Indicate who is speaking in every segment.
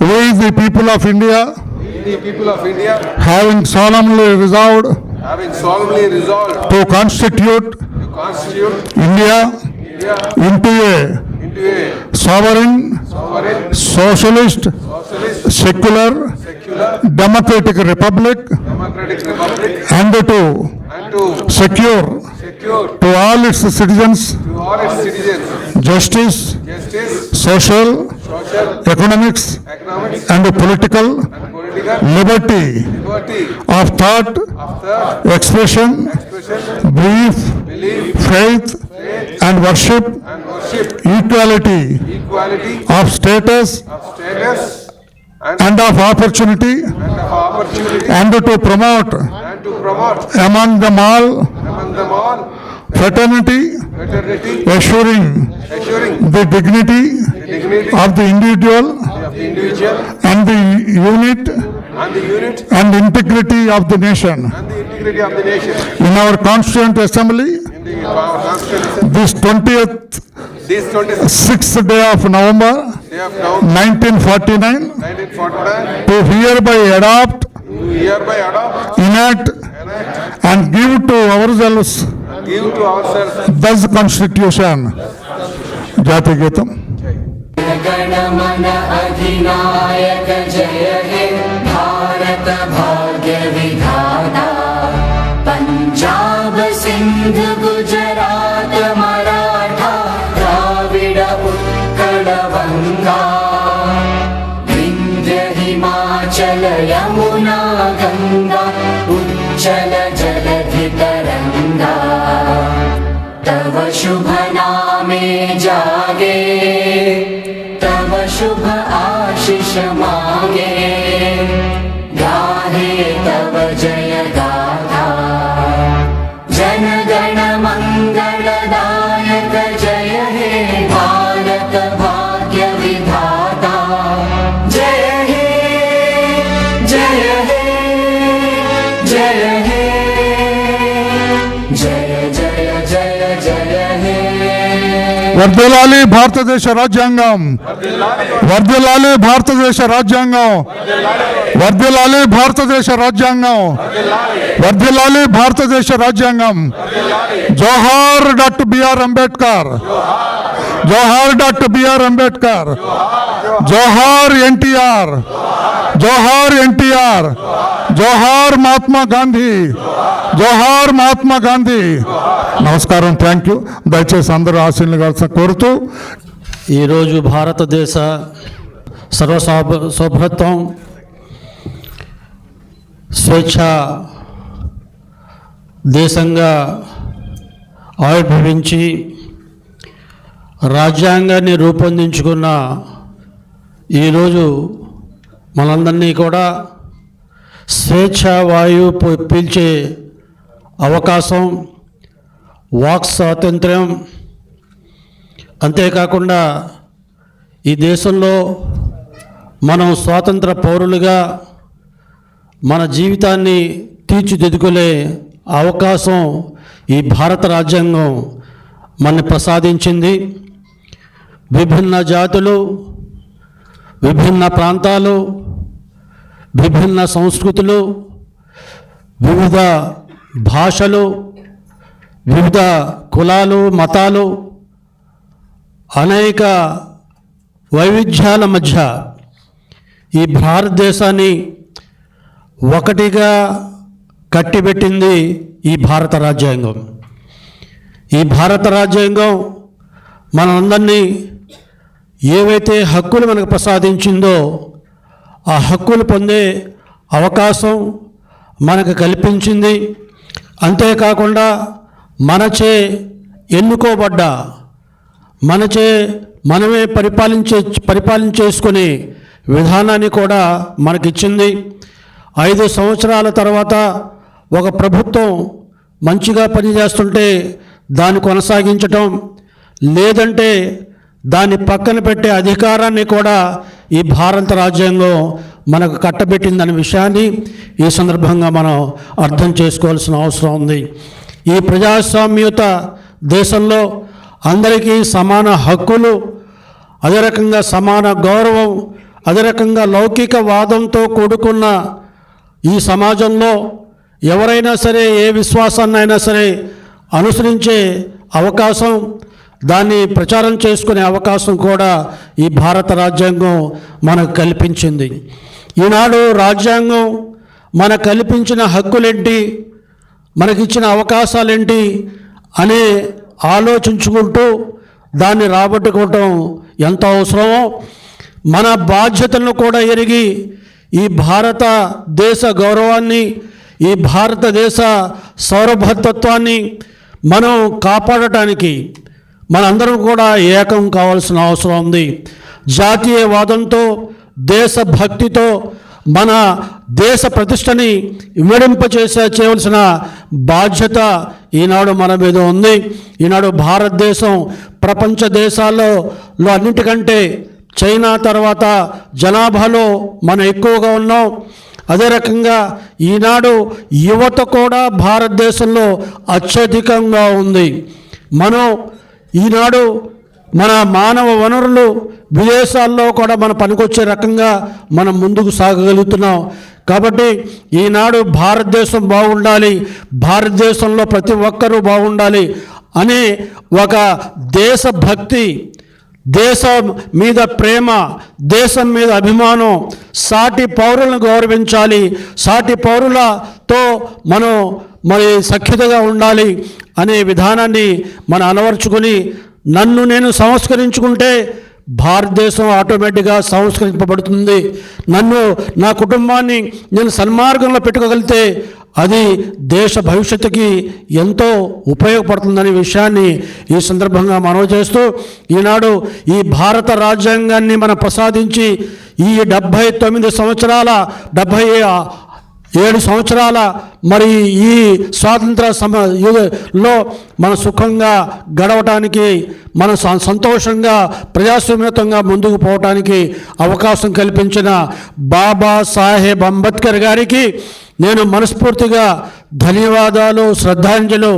Speaker 1: We, the people of India,
Speaker 2: the people of India,
Speaker 1: having solemnly resolved to constitute India into a sovereign, socialist, secular, democratic republic, and to secure to all its citizens justice, social, economics, and political liberty of thought, expression, belief, faith, and worship, equality of status and of opportunity, and to promote among them all fraternity, assuring the dignity of the individual and the unit and integrity of the nation. In our Constituent Assembly, this 26th day of November 1949, to hereby adopt, enact, and give to ourselves thus Constitution. Jati Geetam.
Speaker 3: गणमन अधिनायक जय हे भारत भाग्य विधाता पंजाब सिंध गुजरात मराठा द्राविड उत्कल गंगा विंध्य हिमाचल यमुना गंगा उज्जल जलधि तरंगा तव शुभ नामे जागे तव शुभ आशीष मांगे गाहे तव जय गाथा जन गण मंगलदायक जय हे भारत भाग्य विधाता जय हे जय हे जय हे जय जय जय जय हे
Speaker 1: వర్ధిల్లాలి భారతదేశ రాజ్యాంగం, వర్ధిల్లాలి భారతదేశ రాజ్యాంగం, వర్ధిల్లాలి భారతదేశ రాజ్యాంగం, వర్ధిల్లాలి భారతదేశ రాజ్యాంగం. జోహార్ డాక్టర్ బిఆర్ అంబేద్కర్, జోహార్ డాక్టర్ బిఆర్ అంబేద్కర్, జోహార్ ఎన్టీఆర్, జోహార్ ఎన్టీఆర్, జోహార్ మహాత్మా గాంధీ, జోహార్ మహాత్మా గాంధీ. నమస్కారం, థ్యాంక్ యూ. దయచేసి అందరూ ఆశీర్వాదాలు కోరుతూ,
Speaker 4: ఈరోజు భారతదేశ సౌభ్రత్వం, స్వేచ్ఛ దేశంగా ఆవిర్భవించి రాజ్యాంగాన్ని రూపొందించుకున్న ఈరోజు మనందరినీ కూడా స్వేచ్ఛ వాయువు పీల్చే అవకాశం, వాక్ స్వాతంత్ర్యం, అంతేకాకుండా ఈ దేశంలో మనం స్వాతంత్ర పౌరులుగా మన జీవితాన్ని తీర్చిదిద్దుకునే అవకాశం ఈ భారత రాజ్యాంగం మనని ప్రసాదించింది. విభిన్న జాతులు, విభిన్న ప్రాంతాలు, విభిన్న సంస్కృతులు, వివిధ భాషలు, వివిధ కులాలు, మతాలు, అనేక వైవిధ్యాల మధ్య ఈ భారతదేశాన్ని ఒకటిగా కట్టిబెట్టింది ఈ భారత రాజ్యాంగం. ఈ భారత రాజ్యాంగం మనందరినీ ఏవైతే హక్కులు మనకు ప్రసాదించిందో ఆ హక్కులు పొందే అవకాశం మనకు కల్పించింది. అంతేకాకుండా మనచే ఎన్నుకోబడ్డ, మనచే మనమే పరిపాలించేసుకునే విధానాన్ని కూడా మనకిచ్చింది. 5 సంవత్సరాల తర్వాత ఒక ప్రభుత్వం మంచిగా పనిచేస్తుంటే దాన్ని కొనసాగించటం, లేదంటే దాన్ని పక్కన పెట్టే అధికారాన్ని కూడా ఈ భారత రాజ్యాంగం మనకు కట్టబెట్టిందనే విషయాన్ని ఈ సందర్భంగా మనం అర్థం చేసుకోవాల్సిన అవసరం ఉంది. ఈ ప్రజాస్వామ్యత దేశంలో అందరికీ సమాన హక్కులు, అదే రకంగా సమాన గౌరవం, అదే రకంగా లౌకికవాదంతో కూడుకున్న ఈ సమాజంలో ఎవరైనా సరే ఏ విశ్వాసాన్నైనా సరే అనుసరించే అవకాశం, దాన్ని ప్రచారం చేసుకునే అవకాశం కూడా ఈ భారత రాజ్యాంగం మనకు కల్పించింది. ఈనాడు రాజ్యాంగం మనకు కల్పించిన హక్కులేంటి, మనకిచ్చిన అవకాశాలేంటి అని ఆలోచించుకుంటూ దాన్ని రాబట్టుకోవటం ఎంత అవసరమో, మన బాధ్యతలను కూడా ఎరిగి ఈ భారతదేశ గౌరవాన్ని, ఈ భారతదేశ సార్వభౌమత్వాన్ని మనం కాపాడటానికి మనందరం కూడా ఏకం కావాల్సిన అవసరం ఉంది. జాతీయవాదంతో, దేశభక్తితో మన దేశ ప్రతిష్టని చేయవలసిన బాధ్యత ఈనాడు మన మీద ఉంది. ఈనాడు భారతదేశం ప్రపంచ దేశాల్లో అన్నిటికంటే చైనా తర్వాత జనాభాలో మనం ఎక్కువగా ఉన్నాం. అదే రకంగా ఈనాడు యువత కూడా భారతదేశంలో అత్యధికంగా ఉంది. మనం ఈనాడు మన మానవ వనరులు విదేశాల్లో కూడా మన పనికొచ్చే రకంగా మనం ముందుకు సాగగలుగుతున్నాం. కాబట్టి ఈనాడు భారతదేశం బాగుండాలి, భారతదేశంలో ప్రతి ఒక్కరూ బాగుండాలి అనే ఒక దేశభక్తి, దేశం మీద ప్రేమ, దేశం మీద అభిమానం, సాటి పౌరులను గౌరవించాలి, సాటి పౌరులతో మనం సఖ్యతగా ఉండాలి అనే విధానాన్ని మనం అలవర్చుకొని నన్ను నేను సంస్కరించుకుంటే భారతదేశం ఆటోమేటిక్గా సంస్కరింపబడుతుంది. నా కుటుంబాన్ని నేను సన్మార్గంలో పెట్టుకోగలిగితే అది దేశ భవిష్యత్తుకి ఎంతో ఉపయోగపడుతుందనే విషయాన్ని ఈ సందర్భంగా మనవి చేస్తూ, ఈనాడు ఈ భారత రాజ్యాంగాన్ని మనం ప్రసాదించి ఈ 79 సంవత్సరాల 77 సంవత్సరాల మరి ఈ స్వాతంత్ర యుగంలో మన సుఖంగా గడవటానికి, మన సంతోషంగా ప్రజాస్వామ్యతంగా ముందుకు పోవటానికి అవకాశం కల్పించిన బాబాసాహెబ్ అంబేద్కర్ గారికి నేను మనస్ఫూర్తిగా ధన్యవాదాలు, శ్రద్ధాంజలు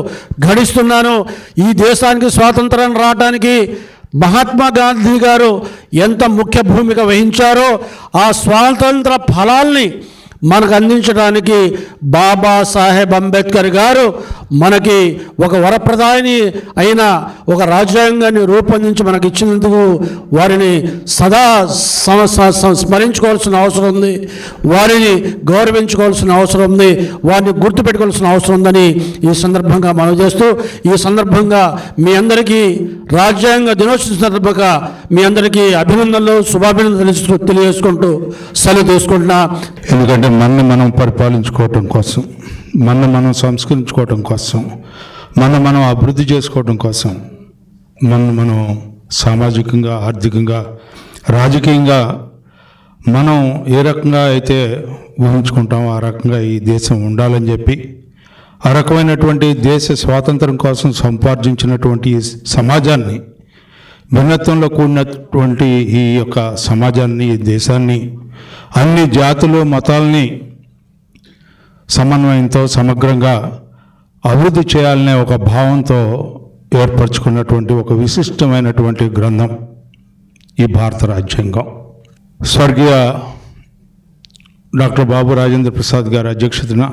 Speaker 4: ఘటిస్తున్నాను. ఈ దేశానికి స్వాతంత్రం రావడానికి మహాత్మా గాంధీ గారు ఎంత ముఖ్య భూమిక వహించారో ఆ స్వాతంత్ర ఫలాల్ని మనకు అందించడానికి బాబాసాహెబ్ అంబేద్కర్ గారు మనకి ఒక వరప్రదాయిని అయిన ఒక రాజ్యాంగాన్ని రూపొందించి మనకి ఇచ్చినందుకు వారిని సదా స్మరించుకోవాల్సిన అవసరం ఉంది, వారిని గౌరవించుకోవాల్సిన అవసరం ఉంది, వారిని గుర్తుపెట్టుకోవాల్సిన అవసరం ఉందని ఈ సందర్భంగా మనవి చేస్తూ, ఈ సందర్భంగా మీ అందరికీ రాజ్యాంగ దినోత్సవం సందర్భంగా మీ అందరికీ అభినందనలు, శుభాభినందనలు తెలియజేసుకుంటూ సెలవు తీసుకుంటున్నా.
Speaker 1: ఎందుకంటే మనం పరిపాలించుకోవటం కోసం, మనం సంస్కరించుకోవటం కోసం, మనం అభివృద్ధి చేసుకోవటం కోసం, మనం సామాజికంగా, ఆర్థికంగా, రాజకీయంగా మనం ఏ రకంగా అయితే ఊహించుకుంటామో ఆ రకంగా ఈ దేశం ఉండాలని చెప్పి, ఆ రకమైనటువంటి దేశ స్వాతంత్రం కోసం సంపార్జించినటువంటి ఈ సమాజాన్ని, భిన్నత్వంలో కూడినటువంటి ఈ యొక్క సమాజాన్ని, ఈ దేశాన్ని, అన్ని జాతులు మతాలని సమన్వయంతో సమగ్రంగా అభివృద్ధి చేయాలనే ఒక భావంతో ఏర్పరచుకున్నటువంటి ఒక విశిష్టమైనటువంటి గ్రంథం ఈ భారత రాజ్యాంగం. స్వర్గీయ డాక్టర్ బాబు రాజేంద్ర ప్రసాద్ గారి అధ్యక్షతన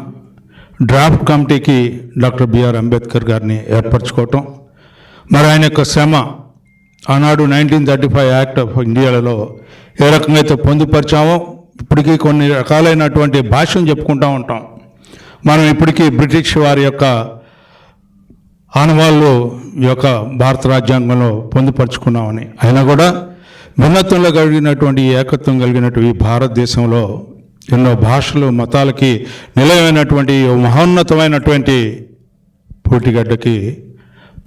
Speaker 1: డ్రాఫ్ట్ కమిటీకి డాక్టర్ బిఆర్ అంబేద్కర్ గారిని ఏర్పరచుకోవటం, మరి ఆయన యొక్క శ్రమ ఆనాడు 1935 యాక్ట్ ఆఫ్ ఇండియాలో ఏ రకంగా అయితే పొందుపరిచామో, ఇప్పటికీ కొన్ని రకాలైనటువంటి భాషను చెప్పుకుంటూ ఉంటాం. మనం ఇప్పటికీ బ్రిటిష్ వారి యొక్క ఆనవాళ్ళు ఈ యొక్క భారత రాజ్యాంగంలో పొందుపరుచుకున్నామని, అయినా కూడా భిన్నత్వంలో కలిగినటువంటి ఏకత్వం కలిగినటువంటి ఈ భారతదేశంలో ఎన్నో భాషలు, మతాలకి నిలయమైనటువంటి మహోన్నతమైనటువంటి పూటిగడ్డకి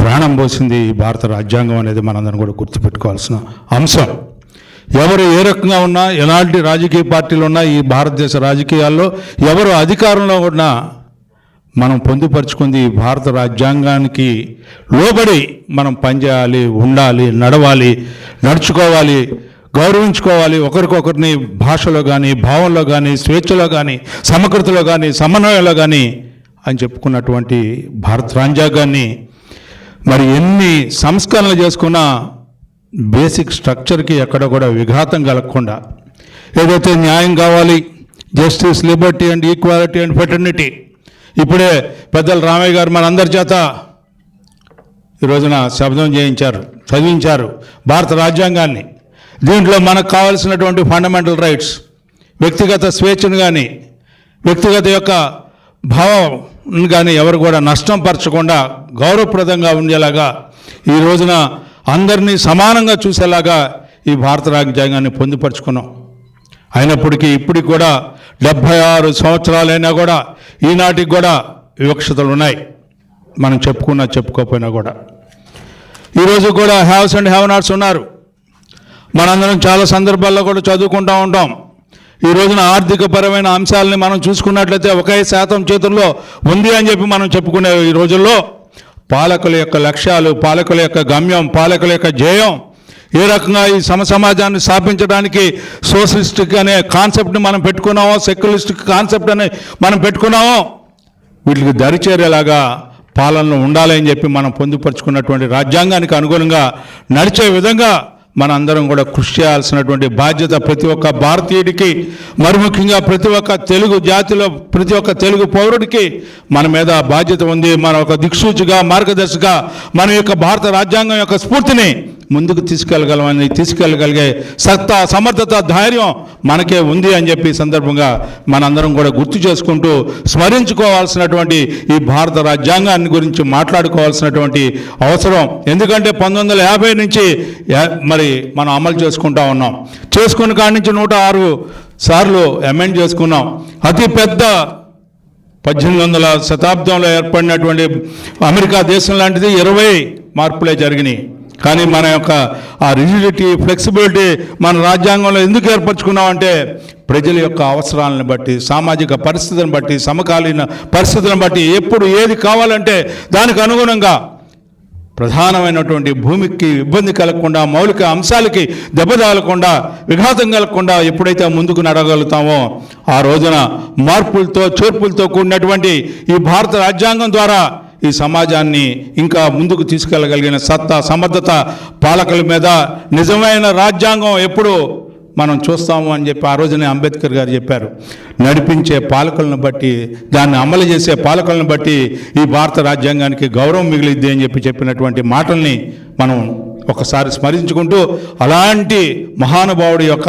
Speaker 1: ప్రాణం పోసింది ఈ భారత రాజ్యాంగం అనేది మనందరం కూడా గుర్తుపెట్టుకోవాల్సిన అంశం. ఎవరు ఏ రకంగా ఉన్నా, ఎలాంటి రాజకీయ పార్టీలు ఉన్నా, ఈ భారతదేశ రాజకీయాల్లో ఎవరు అధికారంలో ఉన్నా మనం పొందుపరుచుకుంది ఈ భారత రాజ్యాంగానికి లోబడి మనం పనిచేయాలి, ఉండాలి, నడవాలి, నడుచుకోవాలి, గౌరవించుకోవాలి, ఒకరికొకరిని భాషలో కానీ, భావంలో కానీ, స్వేచ్ఛలో కానీ, సమగ్రతలో కానీ, సమన్వయంలో కానీ అని చెప్పుకున్నటువంటి భారత రాజ్యాంగాన్ని మరి ఎన్ని సంస్కరణలు చేసుకున్నా బేసిక్ స్ట్రక్చర్కి ఎక్కడ కూడా విఘాతం కలగకుండా, ఏదైతే న్యాయం కావాలి, justice, Liberty and equality and fraternity, ఇప్పుడే పెద్దలు రామయ్య గారు మనందరి చేత ఈ రోజున శబ్దం చేయించారు, చదివించారు భారత రాజ్యాంగాన్ని. దీంట్లో మనకు కావాల్సినటువంటి ఫండమెంటల్ రైట్స్, వ్యక్తిగత స్వేచ్ఛను కానీ వ్యక్తిగత యొక్క భావం కానీ ఎవరు కూడా నష్టం పరచకుండా గౌరవప్రదంగా ఉండేలాగా ఈ రోజున అందరినీ సమానంగా చూసేలాగా ఈ భారత రాజ్యాంగాన్ని పొందుపరుచుకున్నాం. అయినప్పటికీ ఇప్పటికి కూడా 76 సంవత్సరాలైనా కూడా ఈనాటికి కూడా వివక్షతలు ఉన్నాయి. మనం చెప్పుకున్నా చెప్పుకోకపోయినా కూడా ఈరోజు కూడా హ్యావ్స్ అండ్ హ్యావ్ నాట్స్ ఉన్నారు. మనందరం చాలా సందర్భాల్లో కూడా చదువుకుంటూ ఉంటాం. ఈ రోజున ఆర్థికపరమైన అంశాలని మనం చూసుకున్నట్లయితే 1% చేతుల్లో ఉంది అని చెప్పి మనం చెప్పుకునే ఈ రోజుల్లో పాలకుల యొక్క లక్ష్యాలు, పాలకుల యొక్క గమ్యం, పాలకుల యొక్క ధ్యేయం ఏ రకంగా ఈ సమాజాన్ని స్థాపించడానికి సోషలిస్టిక్ అనే కాన్సెప్ట్ని మనం పెట్టుకున్నామో, సెక్యులరిస్టిక్ కాన్సెప్ట్ అని మనం పెట్టుకున్నామో, వీటికి దరిచేరేలాగా పాలనలో ఉండాలని చెప్పి మనం పొందుపరుచుకున్నటువంటి రాజ్యాంగానికి అనుగుణంగా నడిచే విధంగా మనందరం కూడా కృషి చేయాల్సినటువంటి బాధ్యత ప్రతి ఒక్క భారతీయుడికి, మరి ముఖ్యంగా ప్రతి ఒక్క తెలుగు జాతిలో ప్రతి ఒక్క తెలుగు పౌరుడికి మన మీద బాధ్యత ఉంది. మన ఒక దిక్సూచిగా, మార్గదర్శిగా మన యొక్క భారత రాజ్యాంగం యొక్క స్ఫూర్తిని ముందుకు తీసుకెళ్ళగలిగే సత్తా, సమర్థత, ధైర్యం మనకే ఉంది అని చెప్పి ఈ సందర్భంగా మనందరం కూడా గుర్తు చేసుకుంటూ స్మరించుకోవాల్సినటువంటి ఈ భారత రాజ్యాంగాన్ని గురించి మాట్లాడుకోవాల్సినటువంటి అవసరం. ఎందుకంటే 1950 నుంచి మరి మనం అమలు చేసుకుంటా ఉన్నాం. చేసుకున్న కాడి నుంచి 106 సార్లు అమెండ్ చేసుకున్నాం. అతి పెద్ద 1800 శతాబ్దంలో ఏర్పడినటువంటి అమెరికా దేశం లాంటిది 20 మార్పులే జరిగినాయి. కానీ మన యొక్క ఆ రిజిడిటీ, ఫ్లెక్సిబిలిటీ మన రాజ్యాంగంలో ఎందుకు ఏర్పరచుకున్నామంటే ప్రజల యొక్క అవసరాలను బట్టి, సామాజిక పరిస్థితులను బట్టి, సమకాలీన పరిస్థితులను బట్టి ఎప్పుడు ఏది కావాలంటే దానికి అనుగుణంగా ప్రధానమైనటువంటి భూమికి ఇబ్బంది కలగకుండా, మౌలిక అంశాలకి దెబ్బతాలకుండా, విఘాతం కలగకుండా ఎప్పుడైతే ముందుకు నడగలుగుతామో ఆ రోజున మార్పులతో, చేర్పులతో కూడినటువంటి ఈ భారత రాజ్యాంగం ద్వారా ఈ సమాజాన్ని ఇంకా ముందుకు తీసుకెళ్ళగలిగిన సత్తా, సమర్థత పాలకుల మీద నిజమైన రాజ్యాంగం ఎప్పుడు మనం చూస్తాము అని చెప్పి ఆ రోజునే అంబేద్కర్ గారు చెప్పారు. నడిపించే పాలకులను బట్టి, దాన్ని అమలు చేసే పాలకులను బట్టి ఈ భారత రాజ్యాంగానికి గౌరవం మిగిలిద్ది అని చెప్పినటువంటి మాటల్ని మనం ఒకసారి స్మరించుకుంటూ అలాంటి మహానుభావుడి యొక్క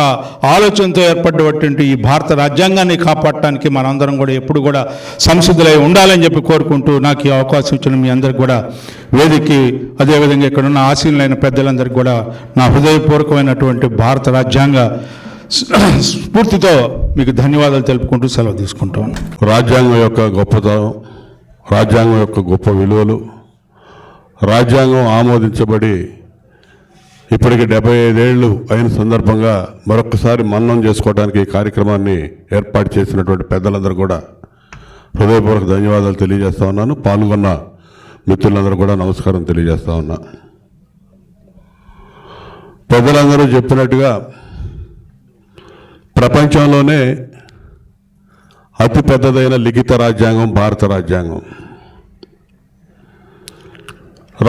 Speaker 1: ఆలోచనతో ఏర్పడ్డటువంటి ఈ భారత రాజ్యాంగాన్ని కాపాడటానికి మనందరం కూడా ఎప్పుడు కూడా సంసిద్ధులై ఉండాలని చెప్పి కోరుకుంటూ నాకు ఈ అవకాశం ఇచ్చిన మీ అందరికి కూడా వేదికకి, అదేవిధంగా ఇక్కడ ఉన్న ఆశీనులైన పెద్దలందరికీ కూడా నా హృదయపూర్వకమైనటువంటి భారత రాజ్యాంగ స్ఫూర్తితో మీకు ధన్యవాదాలు తెలుపుకుంటూ సెలవు తీసుకుంటాం.
Speaker 5: రాజ్యాంగం యొక్క గొప్పతనం, రాజ్యాంగం యొక్క గొప్ప విలువలు, రాజ్యాంగం ఆమోదించబడి ఇప్పటికి 75 ఏళ్ళు అయిన సందర్భంగా మరొకసారి మననం చేసుకోవడానికి ఈ కార్యక్రమాన్ని ఏర్పాటు చేసినటువంటి పెద్దలందరూ కూడా హృదయపూర్వక ధన్యవాదాలు తెలియజేస్తా ఉన్నాను. పాల్గొన్న మిత్రులందరూ కూడా నమస్కారం తెలియజేస్తా ఉన్నా. పెద్దలందరూ చెప్పినట్టుగా ప్రపంచంలోనే అతి పెద్దదైన లిఖిత రాజ్యాంగం భారత రాజ్యాంగం.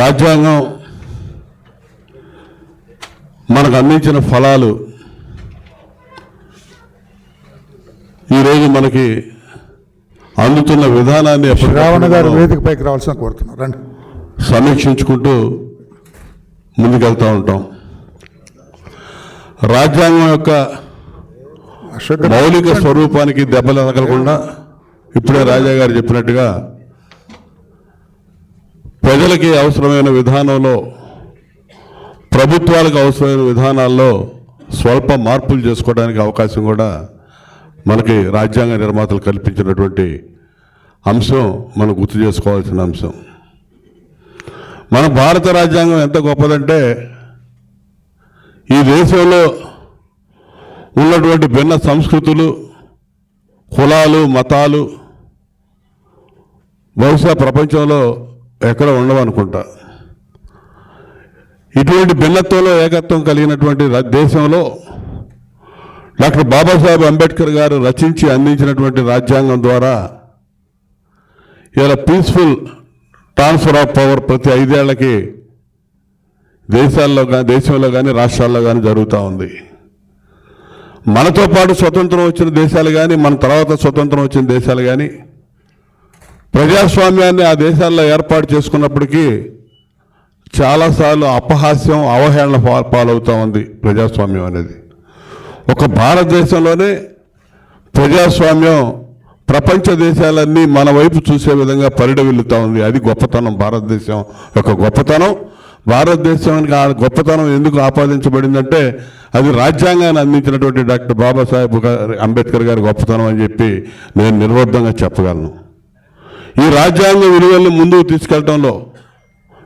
Speaker 5: రాజ్యాంగం మనకు అందించిన ఫలాలు ఈరోజు మనకి అందుతున్న విధానాన్ని
Speaker 2: రావణ గారు వేదికపైకి రావాల్సిన కోరుతున్నారు. రండి.
Speaker 5: సమీక్షించుకుంటూ ముందుకెళ్తూ ఉంటాం. రాజ్యాంగం యొక్క మౌలిక స్వరూపానికి దెబ్బలు తగలకుండా ఇప్పుడే రాజా గారు చెప్పినట్టుగా ప్రజలకి అవసరమైన విధానంలో, ప్రభుత్వాలకు అవసరమైన విధానాల్లో స్వల్ప మార్పులు చేసుకోవడానికి అవకాశం కూడా మనకి రాజ్యాంగ నిర్మాతలు కల్పించినటువంటి అంశం మనం గుర్తు చేసుకోవాల్సిన అంశం. మన భారత రాజ్యాంగం ఎంత గొప్పదంటే ఈ దేశంలో ఉన్నటువంటి భిన్న సంస్కృతులు, కులాలు, మతాలు బహుశా ప్రపంచంలో ఎక్కడ ఉండవనుకుంటా. ఇటువంటి భిన్నత్వంలో ఏకత్వం కలిగినటువంటి దేశంలో డాక్టర్ బాబాసాహెబ్ అంబేద్కర్ గారు రచించి అందించినటువంటి రాజ్యాంగం ద్వారా ఇలా పీస్ఫుల్ ట్రాన్స్ఫర్ ఆఫ్ పవర్ ప్రతి 5 ఏళ్లకి దేశంలో కానీ రాష్ట్రాల్లో కానీ జరుగుతూ ఉంది. మనతో పాటు స్వతంత్రం వచ్చిన దేశాలు కానీ మన తర్వాత స్వతంత్రం వచ్చిన దేశాలు కానీ ప్రజాస్వామ్యాన్ని ఆ దేశాల్లో ఏర్పాటు చేసుకున్నప్పటికీ చాలాసార్లు అపహాస్యం అవహేళన పాలవుతూ ఉంది ప్రజాస్వామ్యం అనేది. ఒక భారతదేశంలోనే ప్రజాస్వామ్యం ప్రపంచ దేశాలన్నీ మన వైపు చూసే విధంగా పరిడవిల్లుతూ ఉంది. అది గొప్పతనం, భారతదేశం యొక్క గొప్పతనం. భారతదేశానికి ఆ గొప్పతనం ఎందుకు ఆపాదించబడిందంటే అది రాజ్యాంగాన్ని అందించినటువంటి డాక్టర్ బాబాసాహెబ్ అంబేద్కర్ గారి గొప్పతనం అని చెప్పి నేను నిర్వర్థంగా చెప్పగలను. ఈ రాజ్యాంగ విలువల్ని ముందుకు తీసుకెళ్లడంలో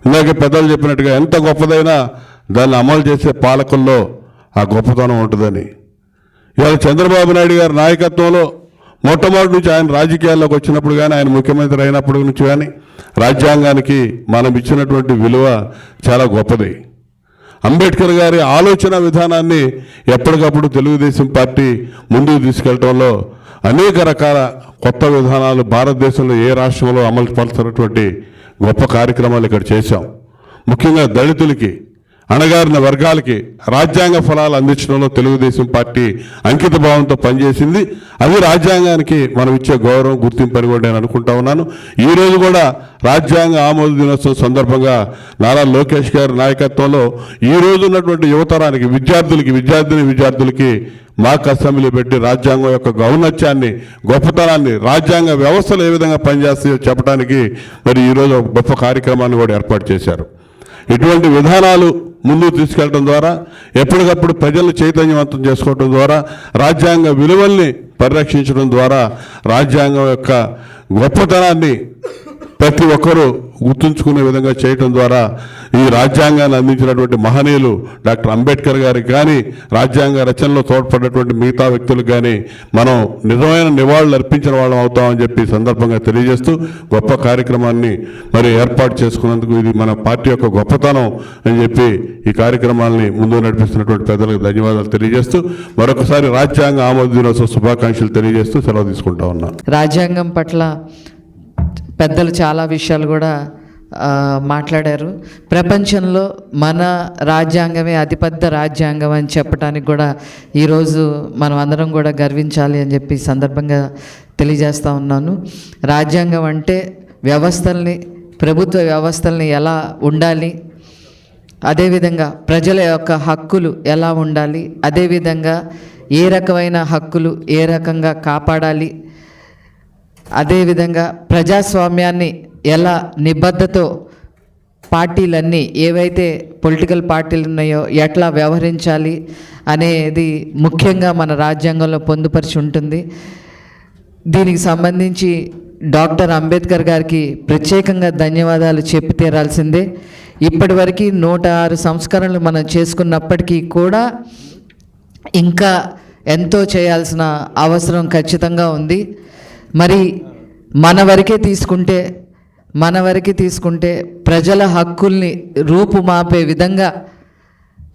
Speaker 5: ఇందాక పెద్దలు చెప్పినట్టుగా ఎంత గొప్పదైనా దాన్ని అమలు చేసే పాలకుల్లో ఆ గొప్పతనం ఉంటుందని. ఇవాళ చంద్రబాబు నాయుడు గారి నాయకత్వంలో మొట్టమొదటి నుంచి ఆయన రాజకీయాల్లోకి వచ్చినప్పుడు కానీ ఆయన ముఖ్యమంత్రి అయినప్పటి నుంచి కానీ రాజ్యాంగానికి మనం ఇచ్చినటువంటి విలువ చాలా గొప్పది. అంబేద్కర్ గారి ఆలోచన విధానాన్ని ఎప్పటికప్పుడు తెలుగుదేశం పార్టీ ముందుకు తీసుకెళ్లడంలో అనేక రకాల కొత్త విధానాలు భారతదేశంలో ఏ రాష్ట్రంలో అమలు పరుస్తున్నటువంటి గొప్ప కార్యక్రమాలు ఇక్కడ చేశాం. ముఖ్యంగా దళితులకి, అణగారిన వర్గాలకి రాజ్యాంగ ఫలాలు అందించడంలో తెలుగుదేశం పార్టీ అంకిత భావంతో పనిచేసింది. అది రాజ్యాంగానికి మనం ఇచ్చే గౌరవం, గుర్తింపు అని కూడా నేను అనుకుంటా ఉన్నాను. ఈరోజు కూడా రాజ్యాంగ ఆమోద దినోత్సవం సందర్భంగా నారా లోకేష్ గారి నాయకత్వంలో ఈరోజు ఉన్నటువంటి యువతరానికి, విద్యార్థులకి మాక్ అసెంబ్లీ పెట్టి రాజ్యాంగం యొక్క ఔన్నత్యాన్ని, గొప్పతనాన్ని, రాజ్యాంగ వ్యవస్థలు ఏ విధంగా పనిచేస్తాయో చెప్పడానికి మరి ఈరోజు ఒక గొప్ప కార్యక్రమాన్ని కూడా ఏర్పాటు చేశారు. ఇటువంటి విధానాలు ముందుకు తీసుకెళ్లడం ద్వారా, ఎప్పటికప్పుడు ప్రజలను చైతన్యవంతం చేసుకోవడం ద్వారా, రాజ్యాంగ విలువల్ని పరిరక్షించడం ద్వారా రాజ్యాంగం యొక్క గొప్పతనాన్ని ప్రతి ఒక్కరూ గుర్తుంచుకునే విధంగా చేయటం ద్వారా ఈ రాజ్యాంగాన్ని అందించినటువంటి మహనీయులు డాక్టర్ అంబేద్కర్ గారికి కానీ, రాజ్యాంగ రచనలో తోడ్పడినటువంటి మిగతా వ్యక్తులకు కానీ మనం నిజమైన నివాళులు అర్పించిన వాళ్ళం అవుతామని చెప్పి సందర్భంగా తెలియజేస్తూ గొప్ప కార్యక్రమాన్ని మరి ఏర్పాటు చేసుకున్నందుకు ఇది మన పార్టీ యొక్క గొప్పతనం అని చెప్పి ఈ కార్యక్రమాన్ని ముందు నడిపిస్తున్నటువంటి పెద్దలకు ధన్యవాదాలు తెలియజేస్తూ మరొకసారి రాజ్యాంగ ఆమోద దినోత్సవ శుభాకాంక్షలు తెలియజేస్తూ సెలవు తీసుకుంటా ఉన్నాను.
Speaker 6: రాజ్యాంగం పట్ల పెద్దలు చాలా విషయాలు కూడా మాట్లాడారు. ప్రపంచంలో మన రాజ్యాంగమే అతిపెద్ద రాజ్యాంగం అని చెప్పడానికి కూడా ఈరోజు మనం అందరం కూడా గర్వించాలి అని చెప్పి సందర్భంగా తెలియజేస్తూ ఉన్నాను. రాజ్యాంగం అంటే వ్యవస్థల్ని, ప్రభుత్వ వ్యవస్థల్ని ఎలా ఉండాలి, అదేవిధంగా ప్రజల యొక్క హక్కులు ఎలా ఉండాలి, అదేవిధంగా ఏ రకమైన హక్కులు ఏ రకంగా కాపాడాలి, అదేవిధంగా ప్రజాస్వామ్యాన్ని ఎలా నిబద్ధతో పార్టీలన్నీ ఏవైతే పొలిటికల్ పార్టీలు ఉన్నాయో ఎట్లా వ్యవహరించాలి అనేది ముఖ్యంగా మన రాజ్యాంగంలో పొందుపరిచి ఉంటుంది. దీనికి సంబంధించి డాక్టర్ అంబేద్కర్ గారికి ప్రత్యేకంగా ధన్యవాదాలు చెప్పి తీరాల్సిందే. ఇప్పటివరకు 106 సంస్కరణలు మనం చేసుకున్నప్పటికీ కూడా ఇంకా ఎంతో చేయాల్సిన అవసరం ఖచ్చితంగా ఉంది. మరి మన వరకే తీసుకుంటే ప్రజల హక్కుల్ని రూపుమాపే విధంగా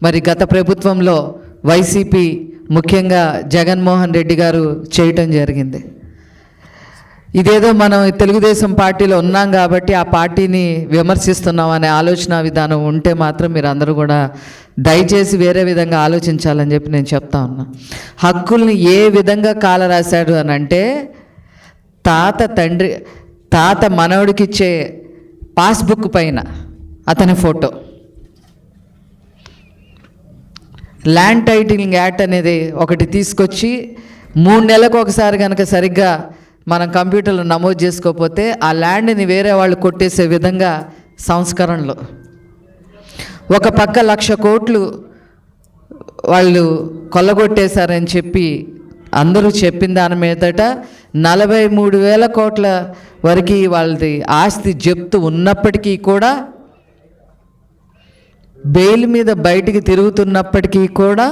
Speaker 6: మరి గత ప్రభుత్వంలో వైసీపీ ముఖ్యంగా జగన్మోహన్ రెడ్డి గారు చేయటం జరిగింది. ఇదేదో మనం తెలుగుదేశం పార్టీలో ఉన్నాం కాబట్టి ఆ పార్టీని విమర్శిస్తున్నాం అనే ఆలోచన విధానం ఉంటే మాత్రం మీరు అందరూ కూడా దయచేసి వేరే విధంగా ఆలోచించాలని చెప్పి నేను చెప్తా ఉన్నా. హక్కుల్ని ఏ విధంగా కాలరాశాడు అని అంటే తాత మనవడికిచ్చే పాస్బుక్ పైన అతని ఫోటో, ల్యాండ్ టైటిలింగ్ యాక్ట్ అనేది ఒకటి తీసుకొచ్చి 3 నెలలకు ఒకసారి కనుక సరిగ్గా మనం కంప్యూటర్లో నమోదు చేసుకోకపోతే ఆ ల్యాండ్ని వేరే వాళ్ళు కొట్టేసే విధంగా సంస్కరణలు. ఒక పక్క 1,00,000 కోట్లు వాళ్ళు కొల్లగొట్టేశారని చెప్పి అందరూ చెప్పిన దాని మీదట 43,000 కోట్ల వరకు వాళ్ళది ఆస్తి జప్తు ఉన్నప్పటికీ కూడా, బెయిల్ మీద బయటికి తిరుగుతున్నప్పటికీ కూడా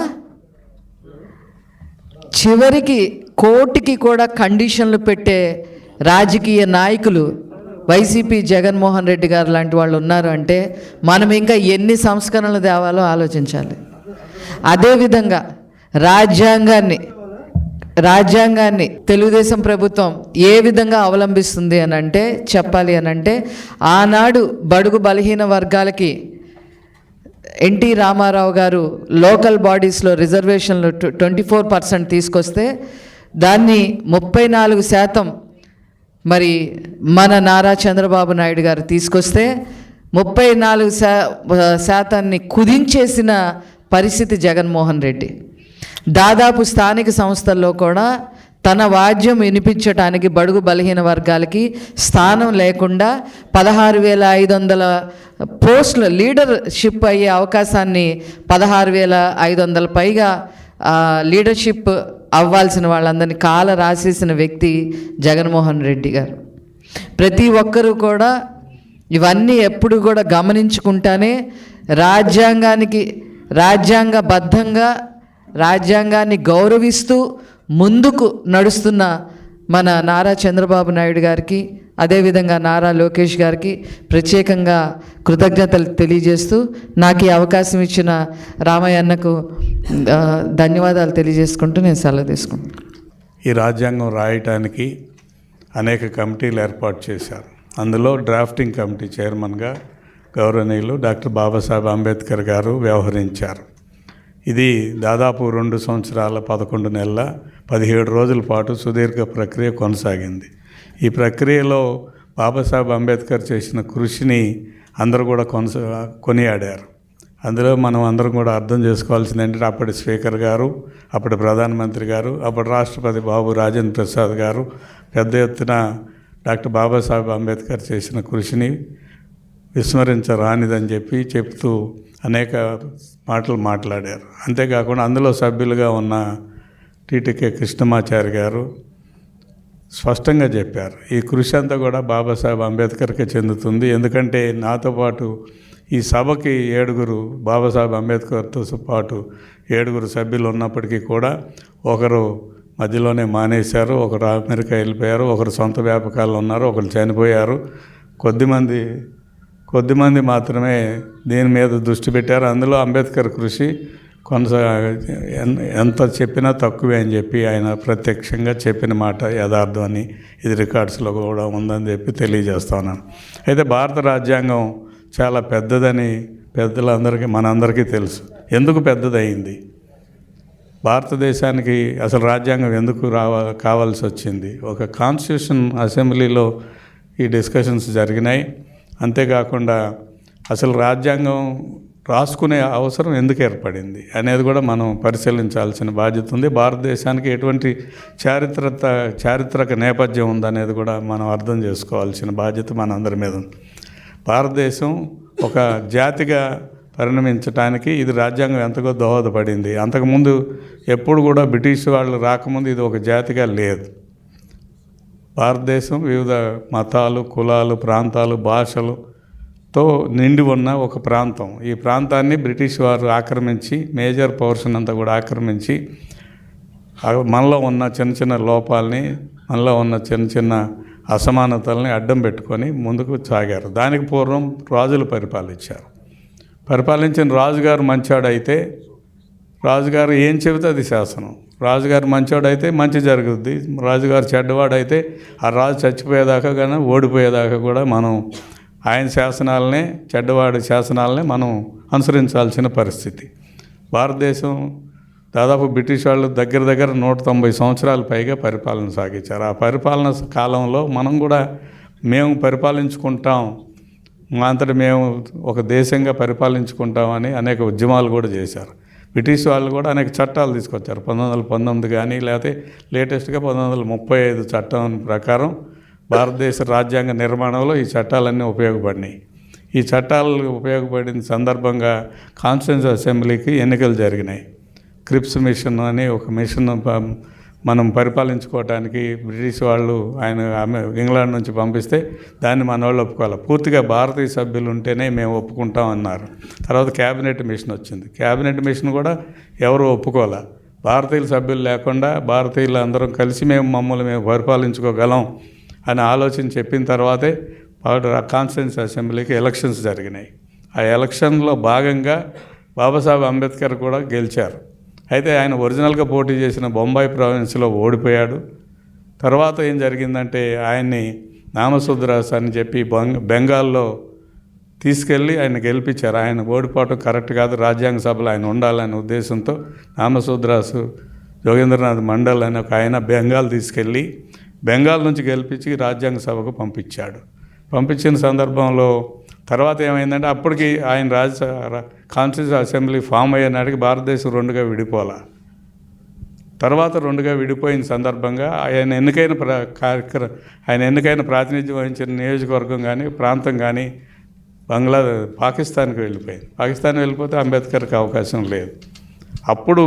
Speaker 6: చివరికి కోర్టుకి కూడా కండిషన్లు పెట్టే రాజకీయ నాయకులు వైసీపీ జగన్మోహన్ రెడ్డి గారు లాంటి వాళ్ళు ఉన్నారు అంటే మనం ఇంకా ఎన్ని సంస్కరణలు తేవాలో ఆలోచించాలి. అదేవిధంగా రాజ్యాంగాన్ని తెలుగుదేశం ప్రభుత్వం ఏ విధంగా అవలంబిస్తుంది అని అంటే చెప్పాలి అని అంటే ఆనాడు బడుగు బలహీన వర్గాలకి ఎన్టీ రామారావు గారు లోకల్ బాడీస్లో రిజర్వేషన్లు 24% తీసుకొస్తే దాన్ని 34% మరి మన నారా చంద్రబాబు నాయుడు గారు తీసుకొస్తే 34% కుదించేసిన పరిస్థితి జగన్మోహన్ రెడ్డి. దాదాపు స్థానిక సంస్థల్లో కూడా తన వాద్యం వినిపించడానికి బడుగు బలహీన వర్గాలకి స్థానం లేకుండా 16,500 పోస్టులు లీడర్షిప్ అయ్యే అవకాశాన్ని 16,500 పైగా లీడర్షిప్ అవ్వాల్సిన వాళ్ళందరినీ కాల రాసేసిన వ్యక్తి జగన్మోహన్ రెడ్డి గారు. ప్రతి ఒక్కరూ కూడా ఇవన్నీ ఎప్పుడు కూడా గమనించుకుంటానే రాజ్యాంగబద్ధంగా రాజ్యాంగాన్ని గౌరవిస్తూ ముందుకు నడుస్తున్న మన నారా చంద్రబాబు నాయుడు గారికి, అదేవిధంగా నారా లోకేష్ గారికి ప్రత్యేకంగా కృతజ్ఞతలు తెలియజేస్తూ నాకు ఈ అవకాశం ఇచ్చిన రామయ్యన్నకు ధన్యవాదాలు తెలియజేసుకుంటూ నేను సెలవు తీసుకుంటాను.
Speaker 7: ఈ రాజ్యాంగం రాయటానికి అనేక కమిటీలు ఏర్పాటు చేశారు. అందులో డ్రాఫ్టింగ్ కమిటీ చైర్మన్గా గౌరవనీయులు డాక్టర్ బాబాసాహెబ్ అంబేద్కర్ గారు వ్యవహరించారు. ఇది దాదాపు 2 సంవత్సరాల 11 నెలల 17 రోజుల పాటు సుదీర్ఘ ప్రక్రియ కొనసాగింది. ఈ ప్రక్రియలో బాబాసాహెబ్ అంబేద్కర్ చేసిన కృషిని అందరూ కూడా కొనియాడారు. అందులో మనం అందరం కూడా అర్థం చేసుకోవాల్సింది ఏంటంటే అప్పటి స్పీకర్ గారు, అప్పటి ప్రధానమంత్రి గారు, అప్పటి రాష్ట్రపతి బాబు రాజేంద్ర ప్రసాద్ గారు పెద్ద ఎత్తున డాక్టర్ బాబాసాహెబ్ అంబేద్కర్ చేసిన కృషిని విస్మరించరానిదని చెప్తూ అనేక మాటలు మాట్లాడారు. అంతేకాకుండా అందులో సభ్యులుగా ఉన్న టీటీకే కృష్ణమాచారి గారు స్పష్టంగా చెప్పారు, ఈ కృషి అంతా కూడా బాబాసాహెబ్ అంబేద్కర్కే చెందుతుంది. ఎందుకంటే నాతో పాటు ఈ సభకి 7 బాబాసాహెబ్ అంబేద్కర్తో పాటు 7 సభ్యులు ఉన్నప్పటికీ కూడా ఒకరు మధ్యలోనే మానేశారు, ఒకరు అమెరికా వెళ్ళిపోయారు, ఒకరు సొంత వ్యాపకాలు ఉన్నారు, ఒకరు చనిపోయారు. కొద్దిమంది మాత్రమే దీని మీద దృష్టి పెట్టారు. అందులో అంబేద్కర్ కృషి ఎంత చెప్పినా తక్కువే అని చెప్పి ఆయన ప్రత్యక్షంగా చెప్పిన మాట యథార్థం అని ఇది రికార్డ్స్లో కూడా ఉందని చెప్పి తెలియజేస్తా ఉన్నాను. అయితే భారత రాజ్యాంగం చాలా పెద్దదని పెద్దలందరికీ మనందరికీ తెలుసు. ఎందుకు పెద్దదయింది? భారతదేశానికి అసలు రాజ్యాంగం ఎందుకు కావాల్సి వచ్చింది? ఒక కాన్స్టిట్యూషన్ అసెంబ్లీలో ఈ డిస్కషన్స్ జరిగినాయి. అంతేకాకుండా అసలు రాజ్యాంగం రాసుకునే అవసరం ఎందుకు ఏర్పడింది అనేది కూడా మనం పరిశీలించాల్సిన బాధ్యత ఉంది. భారతదేశానికి ఎటువంటి చారిత్రక నేపథ్యం ఉందనేది కూడా మనం అర్థం చేసుకోవాల్సిన బాధ్యత మనందరి మీద ఉంది. భారతదేశం ఒక జాతిగా పరిణమించడానికి ఇది రాజ్యాంగం ఎంతగా దోహదపడింది. అంతకుముందు ఎప్పుడు కూడా బ్రిటిష్ వాళ్ళు రాకముందు ఇది ఒక జాతిగా లేదు. భారతదేశం వివిధ మతాలు, కులాలు, ప్రాంతాలు, భాషలతో నిండి ఉన్న ఒక ప్రాంతం. ఈ ప్రాంతాన్ని బ్రిటిష్ వారు ఆక్రమించి మేజర్ పోర్షన్ అంతా కూడా ఆక్రమించి మనలో ఉన్న చిన్న లోపాలని, మనలో ఉన్న చిన్న అసమానతల్ని అడ్డం పెట్టుకొని ముందుకు సాగారు. దానికి పూర్వం రాజులు పరిపాలించిన రాజుగారు మంచోడైతే రాజుగారు ఏం చెబితే అది శాసనం. రాజుగారు మంచోడైతే మంచి జరుగుద్ది, రాజుగారు చెడ్డవాడైతే ఆ రాజు చచ్చిపోయేదాకా కానీ ఓడిపోయేదాకా కూడా మనం ఆయన శాసనాలనే, చెడ్డవాడి శాసనాలనే మనం అనుసరించాల్సిన పరిస్థితి. భారతదేశం దాదాపు బ్రిటిష్ వాళ్ళు దగ్గర 190 సంవత్సరాల పైగా పరిపాలన సాగించారు. ఆ పరిపాలన కాలంలో మనం కూడా మేము పరిపాలించుకుంటాం, మా అంతటి మేము ఒక దేశంగా పరిపాలించుకుంటామని అనేక ఉద్యమాలు కూడా చేశారు. బ్రిటిష్ వాళ్ళు కూడా అనేక చట్టాలు తీసుకొచ్చారు. 1919 కానీ లేకపోతే లేటెస్ట్గా 1935 చట్టం ప్రకారం భారతదేశ రాజ్యాంగ నిర్మాణంలో ఈ చట్టాలన్నీ ఉపయోగపడినాయి. ఈ చట్టాలు ఉపయోగపడిన సందర్భంగా కాన్స్టిట్యూన్స్ అసెంబ్లీకి ఎన్నికలు జరిగినాయి. క్రిప్స్ మిషన్ అని ఒక మిషన్ మనం పరిపాలించుకోవడానికి బ్రిటిష్ వాళ్ళు ఇంగ్లాండ్ నుంచి పంపిస్తే దాన్ని మన వాళ్ళు ఒప్పుకోవాలి. పూర్తిగా భారతీయ సభ్యులు ఉంటేనే మేము ఒప్పుకుంటాం అన్నారు. తర్వాత క్యాబినెట్ మిషన్ వచ్చింది. క్యాబినెట్ మిషన్ కూడా ఎవరు ఒప్పుకోలే. భారతీయుల సభ్యులు లేకుండా భారతీయులు అందరం కలిసి మమ్మల్ని పరిపాలించుకోగలం అని ఆలోచన చెప్పిన తర్వాతే కాన్స్టిట్యూన్స్ అసెంబ్లీకి ఎలక్షన్స్ జరిగినాయి. ఆ ఎలక్షన్లో భాగంగా బాబాసాహెబ్ అంబేద్కర్ కూడా గెలిచారు. అయితే ఆయన ఒరిజినల్గా పోటీ చేసిన బొంబాయి ప్రావిన్స్లో ఓడిపోయాడు. తర్వాత ఏం జరిగిందంటే ఆయన్ని నామశూద్రాస్ అని చెప్పి బెంగాల్లో తీసుకెళ్ళి ఆయన గెలిపించారు. ఆయన ఓడిపోవటం కరెక్ట్ కాదు, రాజ్యాంగ సభలో ఆయన ఉండాలనే ఉద్దేశంతో నామసూద్రాసు జోగేంద్రనాథ్ మండల్ అని ఒక ఆయన బెంగాల్ తీసుకెళ్ళి బెంగాల్ నుంచి గెలిపించి రాజ్యాంగ సభకు పంపించాడు. పంపించిన సందర్భంలో తర్వాత ఏమైందంటే అప్పటికి ఆయన కాన్స్టిట్యూషన్ అసెంబ్లీ ఫామ్ అయ్యే నాటికి భారతదేశం రెండుగా విడిపోలా. తర్వాత రెండుగా విడిపోయిన సందర్భంగా ఆయన ఎన్నికైన ప్రాతినిధ్యం వహించిన నియోజకవర్గం కానీ ప్రాంతం కానీ పాకిస్తాన్కి వెళ్ళిపోయింది. పాకిస్తాన్ వెళ్ళిపోతే అంబేద్కర్కి అవకాశం లేదు. అప్పుడు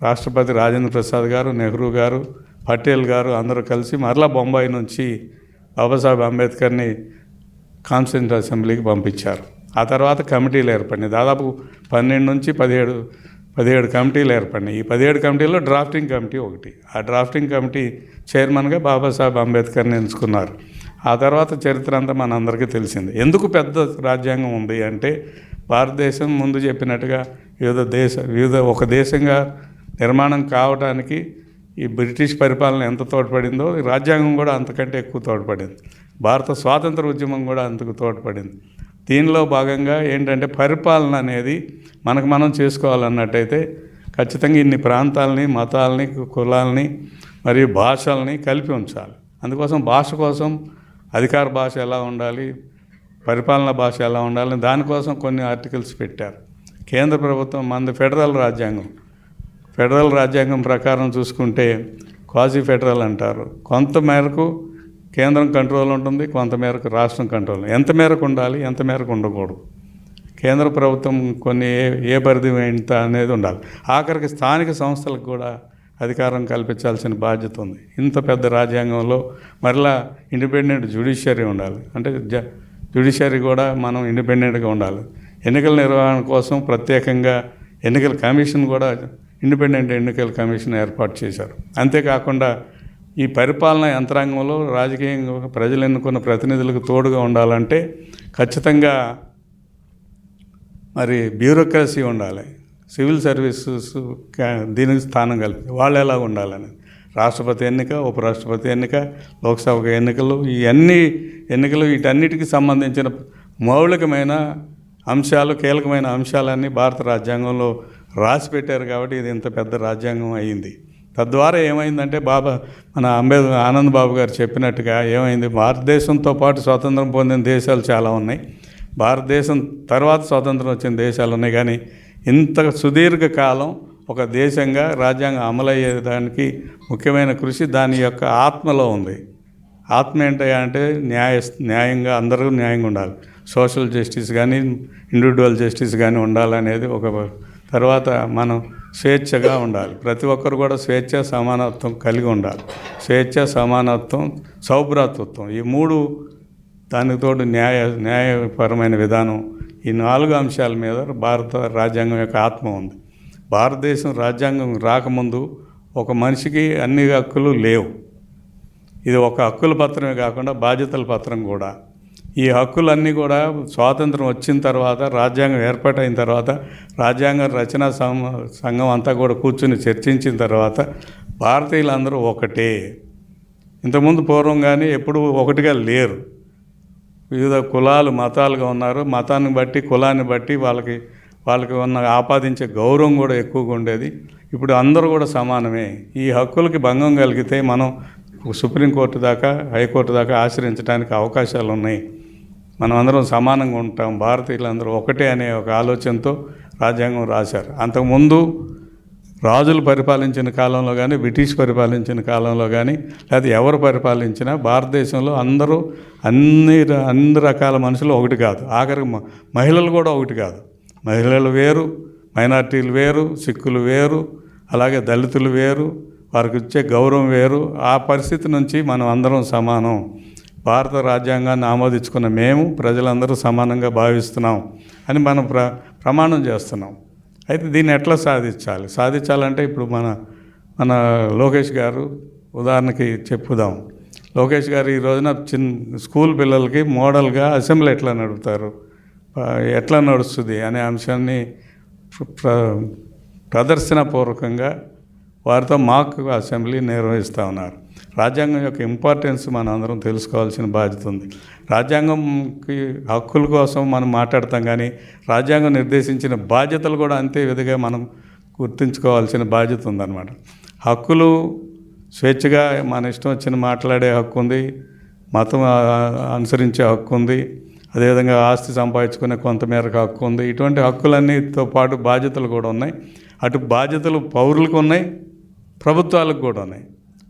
Speaker 7: రాష్ట్రపతి రాజేంద్ర ప్రసాద్ గారు, నెహ్రూ గారు, పటేల్ గారు అందరూ కలిసి మరలా బొంబాయి నుంచి బాబాసాహెబ్ అంబేద్కర్ని కాన్స్టిట్యూంట్ అసెంబ్లీకి పంపించారు. ఆ తర్వాత కమిటీలు ఏర్పడినాయి. దాదాపు 12 నుంచి 17 కమిటీలు ఏర్పడినాయి. ఈ 17 కమిటీల్లో డ్రాఫ్టింగ్ కమిటీ ఒకటి. ఆ డ్రాఫ్టింగ్ కమిటీ చైర్మన్గా బాబాసాహెబ్ అంబేద్కర్ని ఎంచుకున్నారు. ఆ తర్వాత చరిత్ర అంతా మనందరికీ తెలిసింది. ఎందుకు పెద్ద రాజ్యాంగం ఉంది అంటే భారతదేశం ముందు చెప్పినట్టుగా ఒక దేశంగా నిర్మాణం కావడానికి ఈ బ్రిటిష్ పరిపాలన ఎంత తోడ్పడిందో రాజ్యాంగం కూడా అంతకంటే ఎక్కువ తోడ్పడింది. భారత స్వాతంత్ర ఉద్యమం కూడా అంతకు తోడ్పడింది. దీనిలో భాగంగా ఏంటంటే పరిపాలన అనేది మనం చేసుకోవాలన్నట్టయితే ఖచ్చితంగా ఇన్ని ప్రాంతాలని, మతాలని, కులాలని మరియు భాషల్ని కలిపి ఉంచాలి. అందుకోసం భాష కోసం అధికార భాష ఎలా ఉండాలి, పరిపాలనా భాష ఎలా ఉండాలి, దానికోసం కొన్ని ఆర్టికల్స్ పెట్టారు. కేంద్ర ప్రభుత్వం మనది ఫెడరల్ రాజ్యాంగం ప్రకారం చూసుకుంటే క్వాజీ ఫెడరల్ అంటారు. కొంత మేరకు కేంద్రం కంట్రోల్ ఉంటుంది, కొంత మేరకు రాష్ట్రం కంట్రోల్. ఎంత మేరకు ఉండాలి, ఎంత మేరకు ఉండకూడదు. కేంద్ర ప్రభుత్వం కొన్ని ఏ పరిధి ఎంత అనేది ఉండాలి. ఆఖరికి స్థానిక సంస్థలకు కూడా అధికారం కల్పించాల్సిన బాధ్యత ఉంది. ఇంత పెద్ద రాజ్యాంగంలో మరలా ఇండిపెండెంట్ జ్యుడిషియరీ ఉండాలి. అంటే జ్యుడిషియరీ కూడా మనం ఇండిపెండెంట్గా ఉండాలి. ఎన్నికల నిర్వహణ కోసం ప్రత్యేకంగా ఎన్నికల కమిషన్ కూడా ఇండిపెండెంట్ ఎన్నికల కమిషన్ ఏర్పాటు చేశారు. అంతేకాకుండా ఈ పరిపాలనా యంత్రాంగంలో రాజకీయంగా ప్రజలు ఎన్నుకున్న ప్రతినిధులకు తోడుగా ఉండాలంటే ఖచ్చితంగా మరి బ్యూరోక్రసీ ఉండాలి. సివిల్ సర్వీసెస్ దీనికి స్థానం కలిపి వాళ్ళు ఎలా ఉండాలని రాష్ట్రపతి ఎన్నిక, ఉపరాష్ట్రపతి ఎన్నిక, లోక్సభ ఎన్నికలు, ఈ అన్ని ఎన్నికలు వీటన్నిటికీ సంబంధించిన మౌలికమైన అంశాలు, కీలకమైన అంశాలన్నీ భారత రాజ్యాంగంలో రాసి పెట్టారు. కాబట్టి ఇది ఇంత పెద్ద రాజ్యాంగం అయ్యింది. తద్వారా ఏమైందంటే మన ఆనంద్ బాబు గారు చెప్పినట్టుగా ఏమైంది, భారతదేశంతో పాటు స్వాతంత్రం పొందిన దేశాలు చాలా ఉన్నాయి, భారతదేశం తర్వాత స్వాతంత్రం వచ్చిన దేశాలు ఉన్నాయి. కానీ ఇంత సుదీర్ఘ కాలం ఒక దేశంగా రాజ్యాంగం అమలయ్యేదానికి ముఖ్యమైన కృషి దాని యొక్క ఆత్మలో ఉంది. ఆత్మ ఏంటంటే న్యాయంగా అందరూ న్యాయంగా ఉండాలి. సోషల్ జస్టిస్ కానీ ఇండివిజువల్ జస్టిస్ కానీ ఉండాలనేది ఒక. తర్వాత మనం స్వేచ్ఛగా ఉండాలి. ప్రతి ఒక్కరు కూడా స్వేచ్ఛ, సమానత్వం కలిగి ఉండాలి. స్వేచ్ఛ, సమానత్వం, సౌభ్రాతృత్వం, ఈ మూడు, దానికి తోడు న్యాయపరమైన విధానం, ఈ 4 అంశాల మీద భారత రాజ్యాంగం యొక్క ఆత్మ ఉంది. భారతదేశం రాజ్యాంగం రాకముందు ఒక మనిషికి అన్ని హక్కులు లేవు. ఇది ఒక హక్కుల పత్రమే కాకుండా బాధ్యతల పత్రం కూడా. ఈ హక్కులన్నీ కూడా స్వాతంత్రం వచ్చిన తర్వాత, రాజ్యాంగం ఏర్పాటైన తర్వాత, రాజ్యాంగ రచనా సంఘం అంతా కూడా కూర్చుని చర్చించిన తర్వాత భారతీయులందరూ ఒకటే. ఇంతకుముందు పూర్వం కానీ ఎప్పుడు ఒకటిగా లేరు. వివిధ కులాలు, మతాలుగా ఉన్నారు. మతాన్ని బట్టి, కులాన్ని బట్టి వాళ్ళకి ఉన్న ఆపాదించే గౌరవం కూడా ఎక్కువగా ఉండేది. ఇప్పుడు అందరూ కూడా సమానమే. ఈ హక్కులకి భంగం కలిగితే మనం సుప్రీంకోర్టు దాకా, హైకోర్టు దాకా ఆశ్రయించడానికి అవకాశాలు ఉన్నాయి. మనం అందరం సమానంగా ఉంటాం, భారతీయులందరూ ఒకటే అనే ఒక ఆలోచనతో రాజ్యాంగం రాశారు. అంతకుముందు రాజులు పరిపాలించిన కాలంలో కానీ, బ్రిటిష్ పరిపాలించిన కాలంలో కానీ, లేదా ఎవరు పరిపాలించినా భారతదేశంలో అందరూ అన్ని రకాల మనుషులు ఒకటి కాదు. ఆఖరికి మహిళలు కూడా ఒకటి కాదు. మహిళలు వేరు, మైనార్టీలు వేరు, సిక్కులు వేరు, అలాగే దళితులు వేరు, వారికి ఇచ్చే గౌరవం వేరు. ఆ పరిస్థితి నుంచి మనం అందరం సమానం. భారత రాజ్యాంగాన్ని ఆమోదించుకున్న మేము ప్రజలందరూ సమానంగా భావిస్తున్నాం అని మనం ప్రమాణం చేస్తున్నాం. అయితే దీన్ని ఎట్లా సాధించాలంటే ఇప్పుడు మన లోకేష్ గారు ఉదాహరణకి చెప్పుదాం. లోకేష్ గారు ఈ రోజున స్కూల్ పిల్లలకి మోడల్గా అసెంబ్లీ ఎట్లా నడుపుతారు, ఎట్లా నడుస్తుంది అనే అంశాన్ని ప్రదర్శనపూర్వకంగా వారితో మాక్ అసెంబ్లీ నిర్వహిస్తూ ఉన్నారు. రాజ్యాంగం యొక్క ఇంపార్టెన్స్ మనం అందరం తెలుసుకోవాల్సిన బాధ్యత ఉంది. రాజ్యాంగంకి హక్కుల కోసం మనం మాట్లాడతాం, కానీ రాజ్యాంగం నిర్దేశించిన బాధ్యతలు కూడా అంతే విధిగా మనం గుర్తుంచుకోవాల్సిన బాధ్యత ఉందన్నమాట. హక్కులు స్వేచ్ఛగా మన ఇష్టం వచ్చిన మాట్లాడే హక్కు ఉంది, మతం అనుసరించే హక్కు ఉంది, అదేవిధంగా ఆస్తి సంపాదించుకునే కొంతమేరకు హక్కు ఉంది. ఇటువంటి హక్కులన్నీతో పాటు బాధ్యతలు కూడా ఉన్నాయి. అటు బాధ్యతలు పౌరులకు ఉన్నాయి, ప్రభుత్వాలకు కూడా ఉన్నాయి.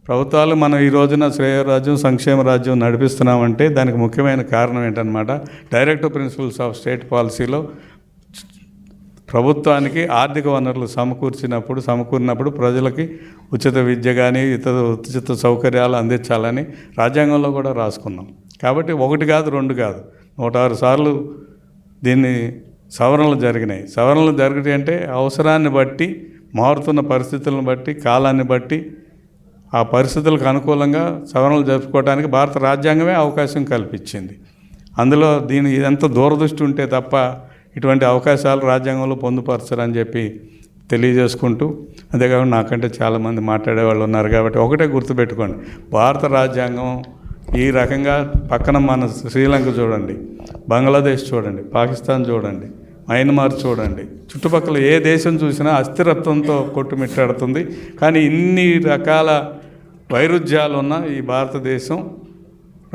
Speaker 7: ప్రభుత్వాలు మనం ఈ రోజున శ్రేయరాజ్యం సంక్షేమ రాజ్యం నడిపిస్తున్నామంటే దానికి ముఖ్యమైన కారణం ఏంటన్నమాట, డైరెక్టివ్ ప్రిన్సిపల్స్ ఆఫ్ స్టేట్ పాలసీలో ప్రభుత్వానికి ఆర్థిక వనరులు సమకూరినప్పుడు ప్రజలకి ఉచిత విద్య కానీ ఇతర ఉచిత సౌకర్యాలు అందించాలని రాజ్యాంగంలో కూడా రాసుకున్నాం. కాబట్టి 1 కాదు 2 కాదు 106 సార్లు దీన్ని సవరణలు జరిగినాయి. సవరణలు జరిగినాయి అంటే అవసరాన్ని బట్టి, మారుతున్న పరిస్థితులను బట్టి, కాలాన్ని బట్టి ఆ పరిస్థితులకు అనుకూలంగా సవరణలు జరుపుకోవడానికి భారత రాజ్యాంగమే అవకాశం కల్పించింది. అందులో దీని ఎంత దూరదృష్టి ఉంటే తప్ప ఇటువంటి అవకాశాలు రాజ్యాంగంలో పొందుపరచరని చెప్పి తెలియజేసుకుంటూ, అంతేకాకుండా నాకంటే చాలామంది మాట్లాడేవాళ్ళు ఉన్నారు కాబట్టి ఒకటే గుర్తుపెట్టుకోండి, భారత రాజ్యాంగం ఈ రకంగా పక్కన మన శ్రీలంక చూడండి, బంగ్లాదేశ్ చూడండి, పాకిస్తాన్ చూడండి, మయన్మార్ చూడండి, చుట్టుపక్కల ఏ దేశం చూసినా అస్థిరత్వంతో కొట్టుమిట్టాడుతుంది. కానీ ఇన్ని రకాల వైరుధ్యాలు ఉన్న ఈ భారతదేశం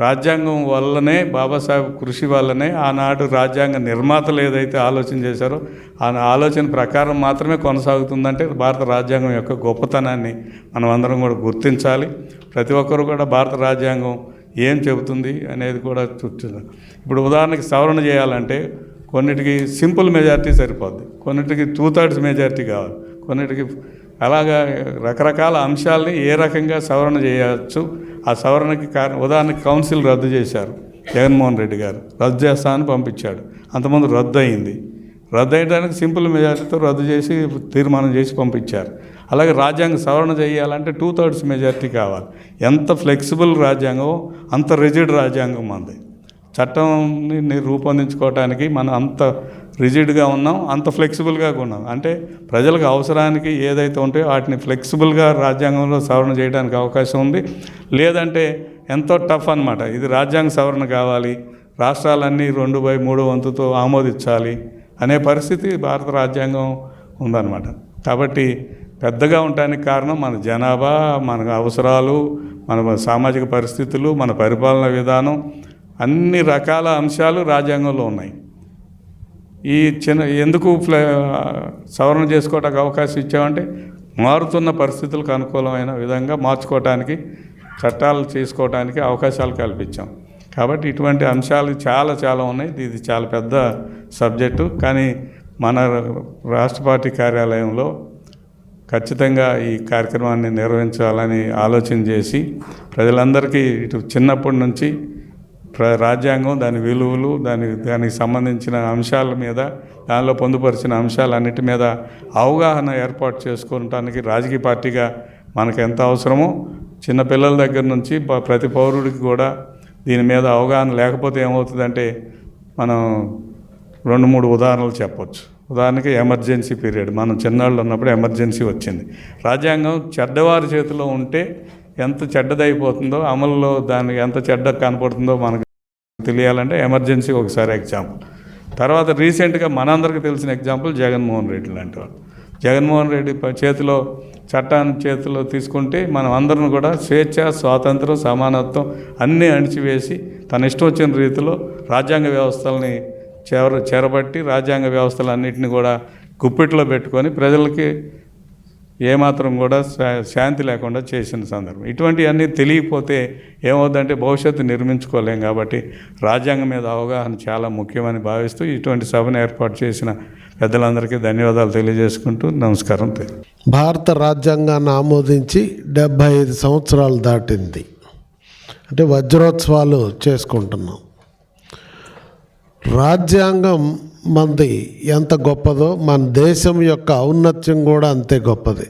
Speaker 7: రాజ్యాంగం వల్లనే, బాబాసాహెబ్ కృషి వల్లనే ఆనాడు రాజ్యాంగ నిర్మాతలు ఏదైతే ఆలోచన చేశారో ఆ ఆలోచన ప్రకారం మాత్రమే కొనసాగుతుందంటే భారత రాజ్యాంగం యొక్క గొప్పతనాన్ని మనం అందరం కూడా గుర్తించాలి. ప్రతి ఒక్కరు కూడా భారత రాజ్యాంగం ఏం చెబుతుంది అనేది కూడా చూస్తున్నారు. ఇప్పుడు ఉదాహరణకి సవరణ చేయాలంటే కొన్నిటికి సింపుల్ మెజారిటీ సరిపోద్ది, కొన్నిటికి 2/3 మెజారిటీ కావాలి, కొన్నిటికి అలాగా రకరకాల అంశాలని ఏ రకంగా సవరణ చేయవచ్చు. ఆ సవరణకి ఉదాహరణకి కౌన్సిల్ రద్దు చేశారు, జగన్మోహన్ రెడ్డి గారు రద్దు చేస్తామని పంపించాడు. అంతకుముందు రద్దు అయింది, రద్దు అయ్యడానికి సింపుల్ మెజారిటీతో రద్దు చేసి తీర్మానం చేసి పంపించారు. అలాగే రాజ్యాంగ సవరణ చేయాలంటే 2/3 మెజారిటీ కావాలి. ఎంత ఫ్లెక్సిబుల్ రాజ్యాంగం అంత రిజిడ్ రాజ్యాంగం మంది. చట్టంని రూపొందించుకోవడానికి మనం అంత రిజిడ్గా ఉన్నాం, అంత ఫ్లెక్సిబుల్గా ఉన్నాం. అంటే ప్రజలకు అవసరానికి ఏదైతే ఉంటాయో వాటిని ఫ్లెక్సిబుల్గా రాజ్యాంగంలో సవరణ చేయడానికి అవకాశం ఉంది. లేదంటే ఎంతో టఫ్ అన్నమాట. ఇది రాజ్యాంగ సవరణ కావాలి, రాష్ట్రాలన్నీ 2/3 వంతుతో ఆమోదించాలి అనే పరిస్థితి భారత రాజ్యాంగం ఉందన్నమాట. కాబట్టి పెద్దగా ఉండడానికి కారణం మన జనాభా, మన అవసరాలు, మన సామాజిక పరిస్థితులు, మన పరిపాలన విధానం, అన్ని రకాల అంశాలు రాజ్యాంగంలో ఉన్నాయి. ఈ ఎందుకు సవరణ చేసుకోవడానికి అవకాశం ఇచ్చామంటే మారుతున్న పరిస్థితులకు అనుకూలమైన విధంగా మార్చుకోవడానికి, చట్టాలు చేసుకోవడానికి అవకాశాలు కల్పించాం. కాబట్టి ఇటువంటి అంశాలు చాలా చాలా ఉన్నాయి. ఇది చాలా పెద్ద సబ్జెక్టు. కానీ మన రాష్ట్ర పార్టీ కార్యాలయంలో ఖచ్చితంగా ఈ కార్యక్రమాన్ని నిర్వహించాలని ఆలోచన చేసి ప్రజలందరికీ ఇటు చిన్నప్పటి నుంచి రాజ్యాంగం, దాని విలువలు, దానికి సంబంధించిన అంశాల మీద, దానిలో పొందుపరిచిన అంశాలన్నిటి మీద అవగాహన ఏర్పాటు చేసుకోవడానికి రాజకీయ పార్టీగా మనకు ఎంత అవసరమో చిన్నపిల్లల దగ్గర నుంచి ప్రతి పౌరుడికి కూడా దీని మీద అవగాహన లేకపోతే ఏమవుతుందంటే మనం 2-3 ఉదాహరణలు చెప్పొచ్చు. ఉదాహరణకి ఎమర్జెన్సీ పీరియడ్, మనం చిన్నాళ్ళు ఉన్నప్పుడు ఎమర్జెన్సీ వచ్చింది. రాజ్యాంగం చెడ్డవారి చేతిలో ఉంటే ఎంత చెడ్డదైపోతుందో, అమలులో దానికి ఎంత చెడ్డ కనపడుతుందో మనకు తెలియాలంటే ఎమర్జెన్సీ ఒకసారి ఎగ్జాంపుల్. తర్వాత రీసెంట్గా మనందరికీ తెలిసిన ఎగ్జాంపుల్ జగన్మోహన్ రెడ్డి లాంటి వాళ్ళు. జగన్మోహన్ రెడ్డి చేతిలో చట్టాన్ని చేతిలో తీసుకుంటే మనం అందరం కూడా స్వేచ్ఛ, స్వాతంత్రం, సమానత్వం అన్నీ అణిచివేసి తన ఇష్టం వచ్చిన రీతిలో రాజ్యాంగ వ్యవస్థల్ని చేరబట్టి రాజ్యాంగ వ్యవస్థలన్నింటినీ కూడా గుప్పిట్లో పెట్టుకొని ప్రజలకి ఏమాత్రం కూడా శాంతి లేకుండా చేసిన సందర్భం. ఇటువంటివన్నీ తెలియకపోతే ఏమవుతుందంటే భవిష్యత్తు నిర్మించుకోలేం. కాబట్టి రాజ్యాంగం మీద అవగాహన చాలా ముఖ్యమని భావిస్తూ ఇటువంటి సభను ఏర్పాటు చేసిన పెద్దలందరికీ ధన్యవాదాలు తెలియజేసుకుంటూ నమస్కారం.
Speaker 8: భారత రాజ్యాంగాన్ని ఆమోదించి 75 సంవత్సరాలు దాటింది. అంటే వజ్రోత్సవాలు చేసుకుంటున్నాం. రాజ్యాంగం మనది ఎంత గొప్పదో మన దేశం యొక్క ఔన్నత్యం కూడా అంతే గొప్పది.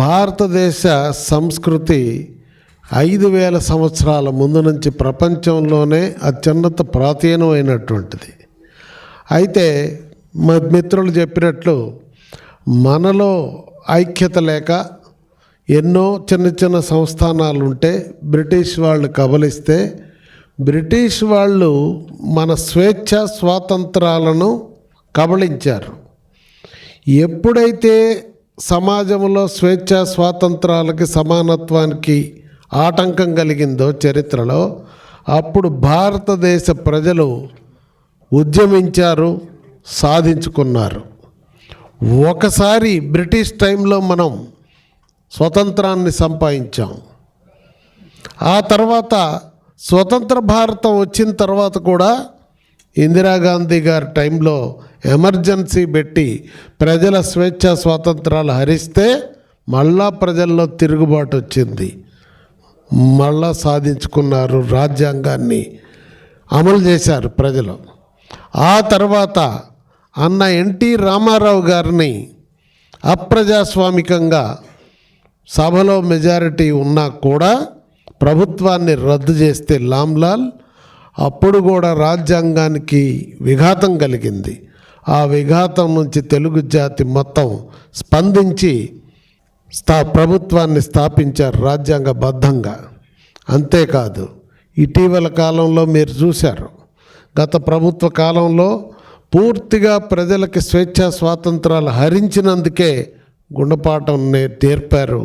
Speaker 8: భారతదేశ సంస్కృతి 5000 సంవత్సరాల ముందు నుంచి ప్రపంచంలోనే అత్యున్నత ప్రాచీనమైనటువంటిది. అయితే మా మిత్రులు చెప్పినట్లు మనలో ఐక్యత లేక ఎన్నో చిన్న చిన్న సంస్థానాలు ఉంటే బ్రిటిష్ వాళ్ళు కబలిస్తే బ్రిటిష్ వాళ్ళు మన స్వేచ్ఛ స్వాతంత్రాలను కబళించారు. ఎప్పుడైతే సమాజంలో స్వేచ్ఛ స్వాతంత్రాలకి సమానత్వానికి ఆటంకం కలిగిందో చరిత్రలో, అప్పుడు భారతదేశ ప్రజలు ఉద్యమించారు, సాధించుకున్నారు. ఒకసారి బ్రిటిష్ టైంలో మనం స్వతంత్రాన్ని సంపాదించాం. ఆ తర్వాత స్వతంత్ర భారతం వచ్చిన తర్వాత కూడా ఇందిరాగాంధీ గారి టైంలో ఎమర్జెన్సీ పెట్టి ప్రజల స్వేచ్ఛ స్వాతంత్రాలు హరిస్తే మళ్ళా ప్రజల్లో తిరుగుబాటు వచ్చింది. మళ్ళా సాధించుకున్నారు, రాజ్యాంగాన్ని అమలు చేశారు ప్రజలు. ఆ తర్వాత అన్న ఎన్టీ రామారావు గారిని అప్రజాస్వామికంగా సభలో మెజారిటీ ఉన్నా కూడా ప్రభుత్వాన్ని రద్దు చేస్తే లామ్లాల్, అప్పుడు కూడా రాజ్యాంగానికి విఘాతం కలిగింది. ఆ విఘాతం నుంచి తెలుగు జాతి మొత్తం స్పందించి ప్రభుత్వాన్ని స్థాపించారు రాజ్యాంగబద్ధంగా. అంతేకాదు, ఇటీవల కాలంలో మీరు చూశారు, గత ప్రభుత్వ కాలంలో పూర్తిగా ప్రజలకి స్వేచ్ఛా స్వాతంత్రాలు హరించినందుకే గుణపాఠం నేర్పారు.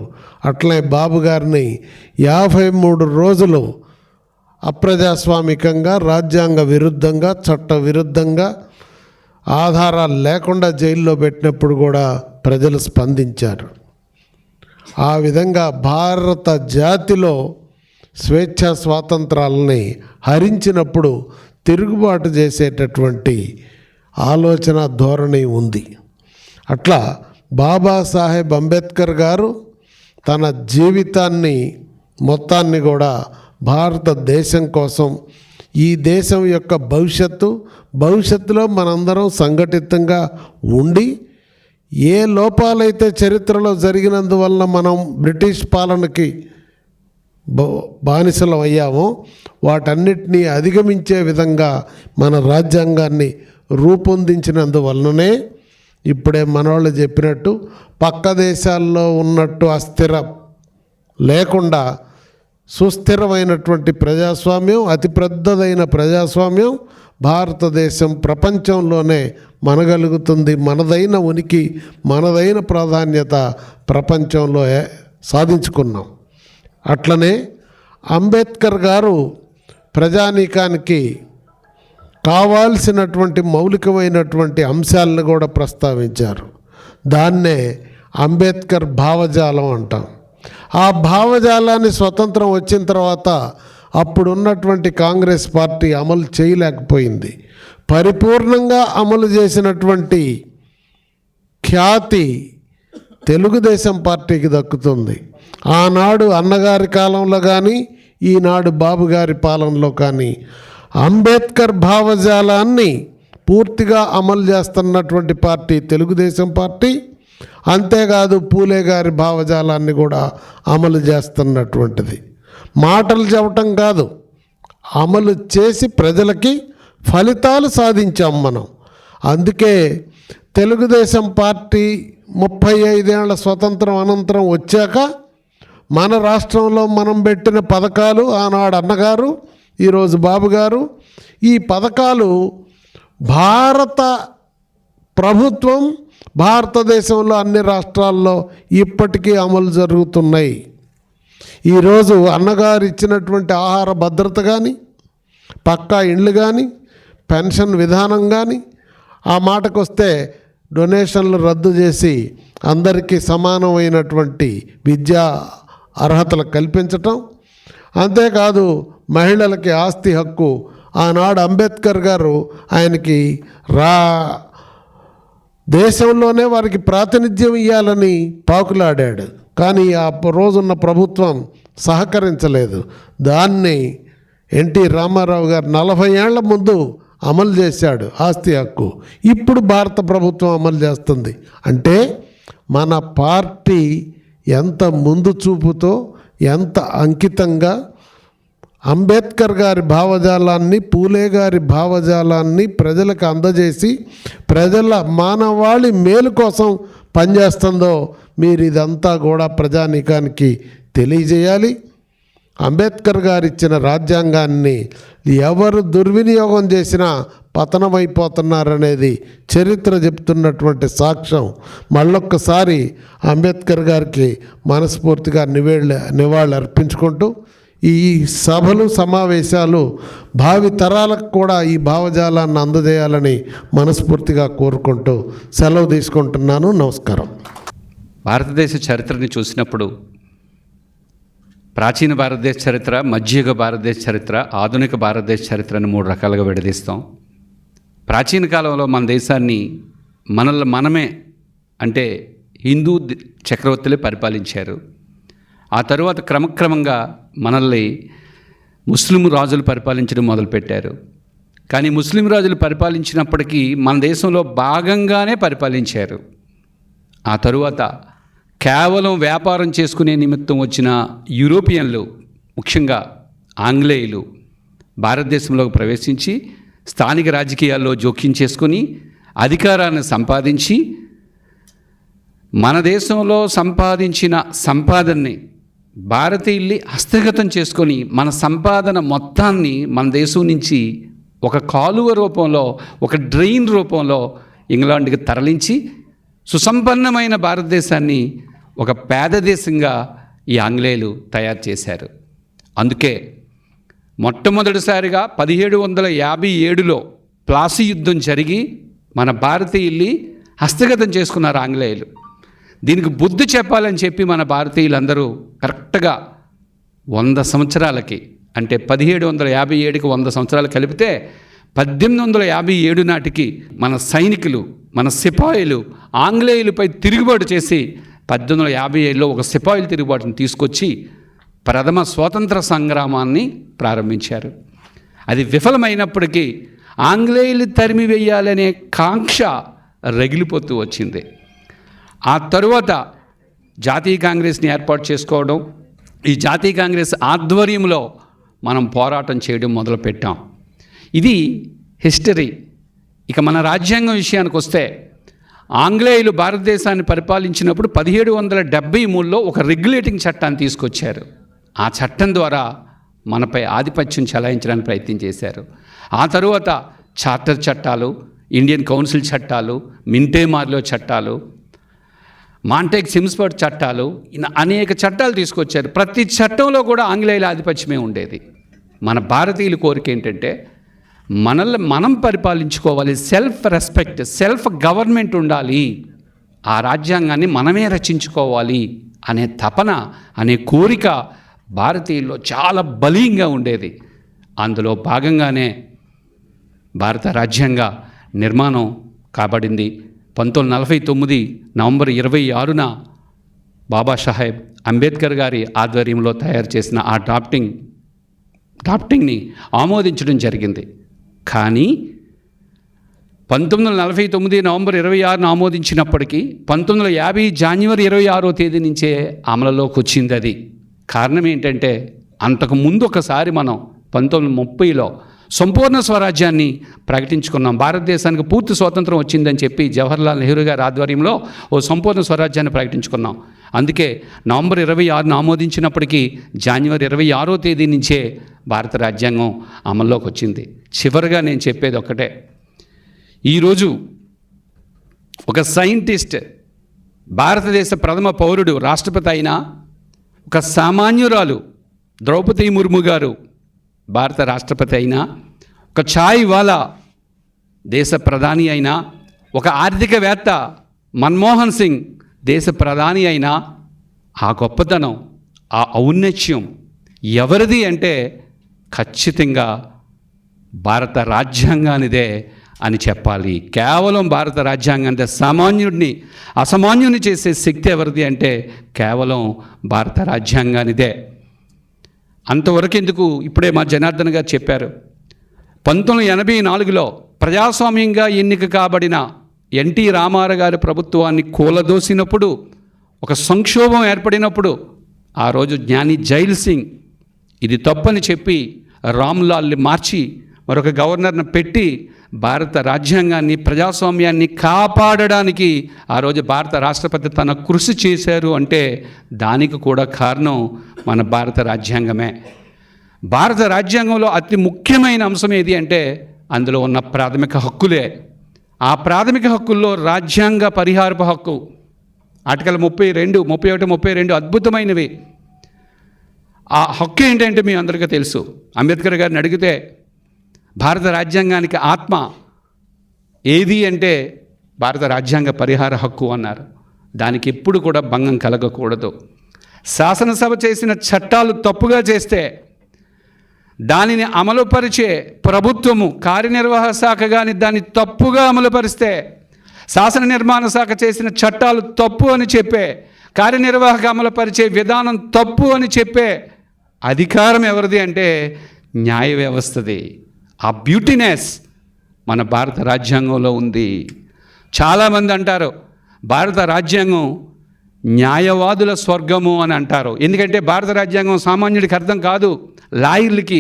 Speaker 8: అట్లే బాబు గారిని 53 రోజులు అప్రజాస్వామికంగా, రాజ్యాంగ విరుద్ధంగా, చట్ట విరుద్ధంగా, ఆధారాలు లేకుండా జైల్లో పెట్టినప్పుడు కూడా ప్రజలు స్పందించారు. ఆ విధంగా భారత జాతిలో స్వేచ్ఛా స్వాతంత్రాలని హరించినప్పుడు తిరుగుబాటు చేసేటటువంటి ఆలోచన ధోరణి ఉంది. అట్లా బాబాసాహెబ్ అంబేద్కర్ గారు తన జీవితాన్ని మొత్తాన్ని కూడా భారతదేశం కోసం, ఈ దేశం యొక్క భవిష్యత్తులో మనందరం సంఘటితంగా ఉండి, ఏ లోపాలైతే చరిత్రలో జరిగినందువలన మనం బ్రిటిష్ పాలనకి బానిసలం అయ్యామో వాటన్నిటినీ అధిగమించే విధంగా మన రాజ్యాంగాన్ని రూపొందించినందువలననే ఇప్పుడే మనవాళ్ళు చెప్పినట్టు పక్క దేశాల్లో ఉన్నట్టు అస్థిర లేకుండా సుస్థిరమైనటువంటి ప్రజాస్వామ్యం, అతి పెద్దదైన ప్రజాస్వామ్యం భారతదేశం ప్రపంచంలోనే మనగలుగుతుంది. మనదైన ఉనికి, మనదైన ప్రాధాన్యత ప్రపంచంలో సాధించుకున్నాం. అట్లనే అంబేద్కర్ గారు ప్రజానీకానికి కావాల్సినటువంటి మౌలికమైనటువంటి అంశాలను కూడా ప్రస్తావించారు. దాన్నే అంబేద్కర్ భావజాలం అంటాం. ఆ భావజాలాన్ని స్వతంత్రం వచ్చిన తర్వాత అప్పుడున్నటువంటి కాంగ్రెస్ పార్టీ అమలు చేయలేకపోయింది. పరిపూర్ణంగా అమలు చేసినటువంటి ఖ్యాతి తెలుగుదేశం పార్టీకి దక్కుతుంది. ఆనాడు అన్నగారి కాలంలో కానీ, ఈనాడు బాబు గారి పాలనలో కానీ అంబేద్కర్ భావజాలాన్ని పూర్తిగా అమలు చేస్తున్నటువంటి పార్టీ తెలుగుదేశం పార్టీ. అంతేకాదు, పూలే గారి భావజాలాన్ని కూడా అమలు చేస్తున్నటువంటిది. మాటలు చెప్పటం కాదు, అమలు చేసి ప్రజలకి ఫలితాలు సాధించాం మనం. అందుకే తెలుగుదేశం పార్టీ 35 ఏళ్ల స్వతంత్రం అనంతరం వచ్చాక మన రాష్ట్రంలో మనం పెట్టిన పథకాలు, ఆనాడు అన్నగారు, ఈరోజు బాబు గారు, ఈ పథకాలు భారత ప్రభుత్వం భారతదేశంలో అన్ని రాష్ట్రాల్లో ఇప్పటికీ అమలు జరుగుతున్నాయి. ఈరోజు అన్నగారు ఇచ్చినటువంటి ఆహార భద్రత కానీ, పక్కా ఇండ్లు కానీ, పెన్షన్ విధానం కానీ, ఆ మాటకొస్తే డొనేషన్లు రద్దు చేసి అందరికీ సమానమైనటువంటి విద్యా అర్హతలు కల్పించటం, అంతేకాదు మహిళలకి ఆస్తి హక్కు. ఆనాడు అంబేద్కర్ గారు ఆయనకి దేశంలోనే వారికి ప్రాతినిధ్యం ఇవ్వాలని పాకులాడాడు. కానీ ఆ రోజున్న ప్రభుత్వం సహకరించలేదు. దాన్ని ఎన్టీ రామారావు గారు 40 ఏళ్ల ముందు అమలు చేశాడు ఆస్తి హక్కు. ఇప్పుడు భారత ప్రభుత్వం అమలు చేస్తుంది. అంటే మన పార్టీ ఎంత ముందు చూపుతో, ఎంత అంకితంగా అంబేద్కర్ గారి భావజాలాన్ని, పూలే గారి భావజాలాన్ని ప్రజలకు అందజేసి ప్రజల మానవాళి మేలు కోసం పనిచేస్తుందో మీరు ఇదంతా కూడా ప్రజానీకానికి తెలియజేయాలి. అంబేద్కర్ గారు ఇచ్చిన రాజ్యాంగాన్ని ఎవరు దుర్వినియోగం చేసినా పతనమైపోతున్నారనేది చరిత్ర చెప్తున్నటువంటి సాక్ష్యం. మళ్ళొక్కసారి అంబేద్కర్ గారికి మనస్ఫూర్తిగా నివాళులు అర్పించుకుంటూ ఈ సభలు సమావేశాలు భావి తరాలకు కూడా ఈ భావజాలాన్ని అందజేయాలని మనస్ఫూర్తిగా కోరుకుంటూ సెలవు తీసుకుంటున్నాను. నమస్కారం.
Speaker 9: భారతదేశ చరిత్రని చూసినప్పుడు ప్రాచీన భారతదేశ చరిత్ర, మధ్యయుగ భారతదేశ చరిత్ర, ఆధునిక భారతదేశ చరిత్రను 3 రకాలుగా విడదీస్తాం. ప్రాచీన కాలంలో మన దేశాన్ని మనమే అంటే హిందూ చక్రవర్తులే పరిపాలించారు. ఆ తరువాత క్రమక్రమంగా మనల్ని ముస్లిం రాజులు పరిపాలించడం మొదలుపెట్టారు. కానీ ముస్లిం రాజులు పరిపాలించినప్పటికీ మన దేశంలో భాగంగానే పరిపాలించారు. ఆ తరువాత కేవలం వ్యాపారం చేసుకునే నిమిత్తం వచ్చిన యూరోపియన్లు, ముఖ్యంగా ఆంగ్లేయులు భారతదేశంలోకి ప్రవేశించి స్థానిక రాజకీయాల్లో జోక్యం చేసుకుని అధికారాన్ని సంపాదించి మన దేశంలో సంపాదించిన సంపాదనని భారతీయుల్ని హస్తగతం చేసుకొని మన సంపాదన మొత్తాన్ని మన దేశం నుంచి ఒక కాలువ రూపంలో, ఒక డ్రైన్ రూపంలో ఇంగ్లాండ్కి తరలించి సుసంపన్నమైన భారతదేశాన్ని ఒక పేద దేశంగా ఈ ఆంగ్లేయులు తయారు చేశారు. అందుకే మొట్టమొదటిసారిగా 1757లో ప్లాసీ యుద్ధం జరిగి మన భారతీయుల్ని హస్తగతం చేసుకున్నారు ఆంగ్లేయులు. దీనికి బుద్ధి చెప్పాలని చెప్పి మన భారతీయులందరూ కరెక్ట్గా 100 సంవత్సరాలకి, అంటే 1757కి 100 సంవత్సరాలు కలిపితే 1857 నాటికి మన సైనికులు, మన సిపాయిలు ఆంగ్లేయులపై తిరుగుబాటు చేసి 1857లో ఒక సిపాయిల తిరుగుబాటును తీసుకొచ్చి ప్రథమ స్వాతంత్ర సంగ్రామాన్ని ప్రారంభించారు. అది విఫలమైనప్పటికీ ఆంగ్లేయులు తరిమి వేయాలనే కాంక్ష రగిలిపోతూ వచ్చింది. ఆ తరువాత జాతీయ కాంగ్రెస్ని ఏర్పాటు చేసుకోవడం, ఈ జాతీయ కాంగ్రెస్ ఆధ్వర్యంలో మనం పోరాటం చేయడం మొదలుపెట్టాం. ఇది హిస్టరీ. ఇక మన రాజ్యాంగం విషయానికి వస్తే ఆంగ్లేయులు భారతదేశాన్ని పరిపాలించినప్పుడు 1773లో ఒక రెగ్యులేటింగ్ చట్టాన్ని తీసుకొచ్చారు. ఆ చట్టం ద్వారా మనపై ఆధిపత్యం చెలాయించడానికి ప్రయత్నం చేశారు. ఆ తరువాత చార్టర్ చట్టాలు, ఇండియన్ కౌన్సిల్ చట్టాలు, మింటేమార్లో చట్టాలు, మాంటెక్ సిమ్స్బర్గ్ చట్టాలు, అనేక చట్టాలు తీసుకొచ్చారు. ప్రతి చట్టంలో కూడా ఆంగ్లేయుల ఆధిపత్యమే ఉండేది. మన భారతీయుల కోరిక ఏంటంటే మనల్ని మనం పరిపాలించుకోవాలి, సెల్ఫ్ రెస్పెక్ట్, సెల్ఫ్ గవర్నమెంట్ ఉండాలి, ఆ రాజ్యాంగాన్ని మనమే రచించుకోవాలి అనే తపన, అనే కోరిక భారతీయుల్లో చాలా బలీయంగా ఉండేది. అందులో భాగంగానే భారత రాజ్యాంగ నిర్మాణం కాబడింది. 1949 నవంబర్ 26న బాబాసాహెబ్ అంబేద్కర్ గారి ఆధ్వర్యంలో తయారు చేసిన ఆ డ్రాఫ్టింగ్ని ఆమోదించడం జరిగింది. కానీ 1949 నవంబర్ 26న ఆమోదించినప్పటికీ 1950 జనవరి 26వ తేదీ నుంచే అమలులోకి వచ్చింది. అది కారణం ఏంటంటే అంతకుముందు ఒకసారి మనం 1930లో సంపూర్ణ స్వరాజ్యాన్ని ప్రకటించుకున్నాం. భారతదేశానికి పూర్తి స్వాతంత్రం వచ్చిందని చెప్పి జవహర్లాల్ నెహ్రూ గారి ఆధ్వర్యంలో ఓ సంపూర్ణ స్వరాజ్యాన్ని ప్రకటించుకున్నాం. అందుకే నవంబర్ 26న ఆమోదించినప్పటికీ జనవరి 26వ తేదీ నుంచే భారత రాజ్యాంగం అమల్లోకి వచ్చింది. చివరిగా నేను చెప్పేది ఒక్కటే, ఈరోజు ఒక సైంటిస్ట్, భారతదేశ ప్రథమ పౌరుడు, రాష్ట్రపతి అయినా, ఒక సామాన్యురాలు ద్రౌపది ముర్ము గారు భారత రాష్ట్రపతి అయినా, ఒక ఛాయ్ వాలా దేశ ప్రధాని అయినా, ఒక ఆర్థికవేత్త మన్మోహన్ సింగ్ దేశ ప్రధాని అయినా, ఆ గొప్పతనం, ఆ ఔన్నత్యం ఎవరిది అంటే ఖచ్చితంగా భారత రాజ్యాంగానిదే అని చెప్పాలి. కేవలం భారత రాజ్యాంగాన్ని సామాన్యుడిని అసామాన్యుని చేసే శక్తి ఎవరిది అంటే కేవలం భారత రాజ్యాంగానిదే. అంతవరకు ఎందుకు, ఇప్పుడే మా జనార్దన్ గారు చెప్పారు, 1984లో ప్రజాస్వామ్యంగా ఎన్నిక కాబడిన ఎన్టీ రామారావు గారి ప్రభుత్వాన్ని కూలదోసినప్పుడు, ఒక సంక్షోభం ఏర్పడినప్పుడు ఆ రోజు జ్ఞాని జైల్ సింగ్ ఇది తప్పని చెప్పి రామ్లాల్ని మార్చి మరొక గవర్నర్ని పెట్టి భారత రాజ్యాంగాన్ని, ప్రజాస్వామ్యాన్ని కాపాడడానికి ఆ రోజు భారత రాష్ట్రపతి తన కృషి చేశారు అంటే దానికి కూడా కారణం మన భారత రాజ్యాంగమే. భారత రాజ్యాంగంలో అతి ముఖ్యమైన అంశం ఏది అంటే అందులో ఉన్న ప్రాథమిక హక్కులే. ఆ ప్రాథమిక హక్కుల్లో రాజ్యాంగ పరిహారపు హక్కు ఆర్టికల్ 32, 31, 32 అద్భుతమైనవి. ఆ హక్కు ఏంటంటే మీ అందరికీ తెలుసు. అంబేద్కర్ గారిని అడిగితే భారత రాజ్యాంగానికి ఆత్మ ఏది అంటే భారత రాజ్యాంగ పరిహార హక్కు అన్నారు. దానికి ఎప్పుడు కూడా భంగం కలగకూడదు. శాసనసభ చేసిన చట్టాలు తప్పుగా చేస్తే దానిని అమలుపరిచే ప్రభుత్వము, కార్యనిర్వాహక శాఖ కానీ దాన్ని తప్పుగా అమలుపరిస్తే, శాసన నిర్మాణ శాఖ చేసిన చట్టాలు తప్పు అని చెప్పే, కార్యనిర్వాహక అమలుపరిచే విధానం తప్పు అని చెప్పే అధికారం ఎవరిది అంటే న్యాయ వ్యవస్థది. ఆ బ్యూటీనెస్ మన భారత రాజ్యాంగంలో ఉంది. చాలామంది అంటారు భారత రాజ్యాంగం న్యాయవాదుల స్వర్గము అని అంటారు. ఎందుకంటే భారత రాజ్యాంగం సామాన్యుడికి అర్థం కాదు. లాయర్లకి,